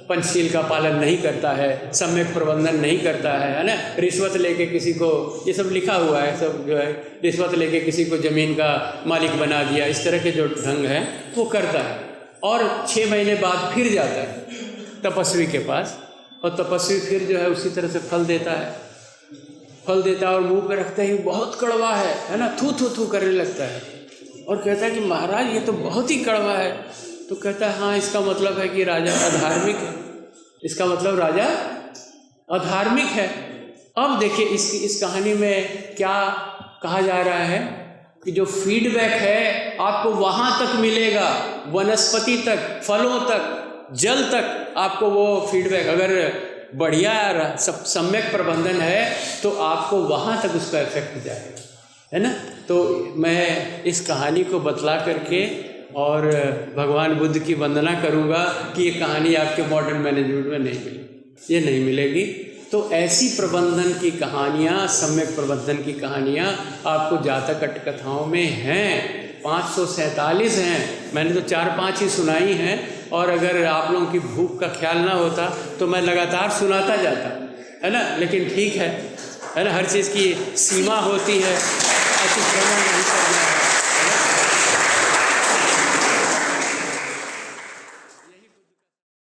पंचशील का पालन नहीं करता है, सम्यक प्रबंधन नहीं करता है ना, रिश्वत लेके किसी को, ये सब लिखा हुआ है सब जो है, रिश्वत लेके किसी को ज़मीन का मालिक बना दिया, इस तरह के जो ढंग है वो करता है। और 6 महीने बाद फिर जाता है तपस्वी के पास, और तपस्वी फिर जो है उसी तरह से फल देता है, फल देता है और मुंह पे रखते ही बहुत कड़वा है ना, थू थू थू करने लगता है और कहता है कि महाराज ये तो बहुत ही कड़वा है। तो कहता है हाँ, इसका मतलब है कि राजा अधार्मिक है, इसका मतलब राजा अधार्मिक है। अब देखिए इस कहानी में क्या कहा जा रहा है कि जो फीडबैक है आपको वहाँ तक मिलेगा, वनस्पति तक, फलों तक, जल तक आपको वो फीडबैक, अगर बढ़िया सम्यक प्रबंधन है तो आपको वहाँ तक उसका इफेक्ट जाएगा, है ना। तो मैं इस कहानी को बतला करके और भगवान बुद्ध की वंदना करूँगा कि ये कहानी आपके मॉडर्न मैनेजमेंट में नहीं मिलेगी, ये नहीं मिलेगी। तो ऐसी प्रबंधन की कहानियाँ, सम्यक प्रबंधन की कहानियाँ आपको जातक कथाओं में हैं, 547 हैं। मैंने तो 4-5 ही सुनाई हैं, और अगर आप लोगों की भूख का ख्याल ना होता तो मैं लगातार सुनाता जाता, है ना। लेकिन ठीक है ना, हर चीज़ की सीमा होती है, अतिक्रमण नहीं करना है।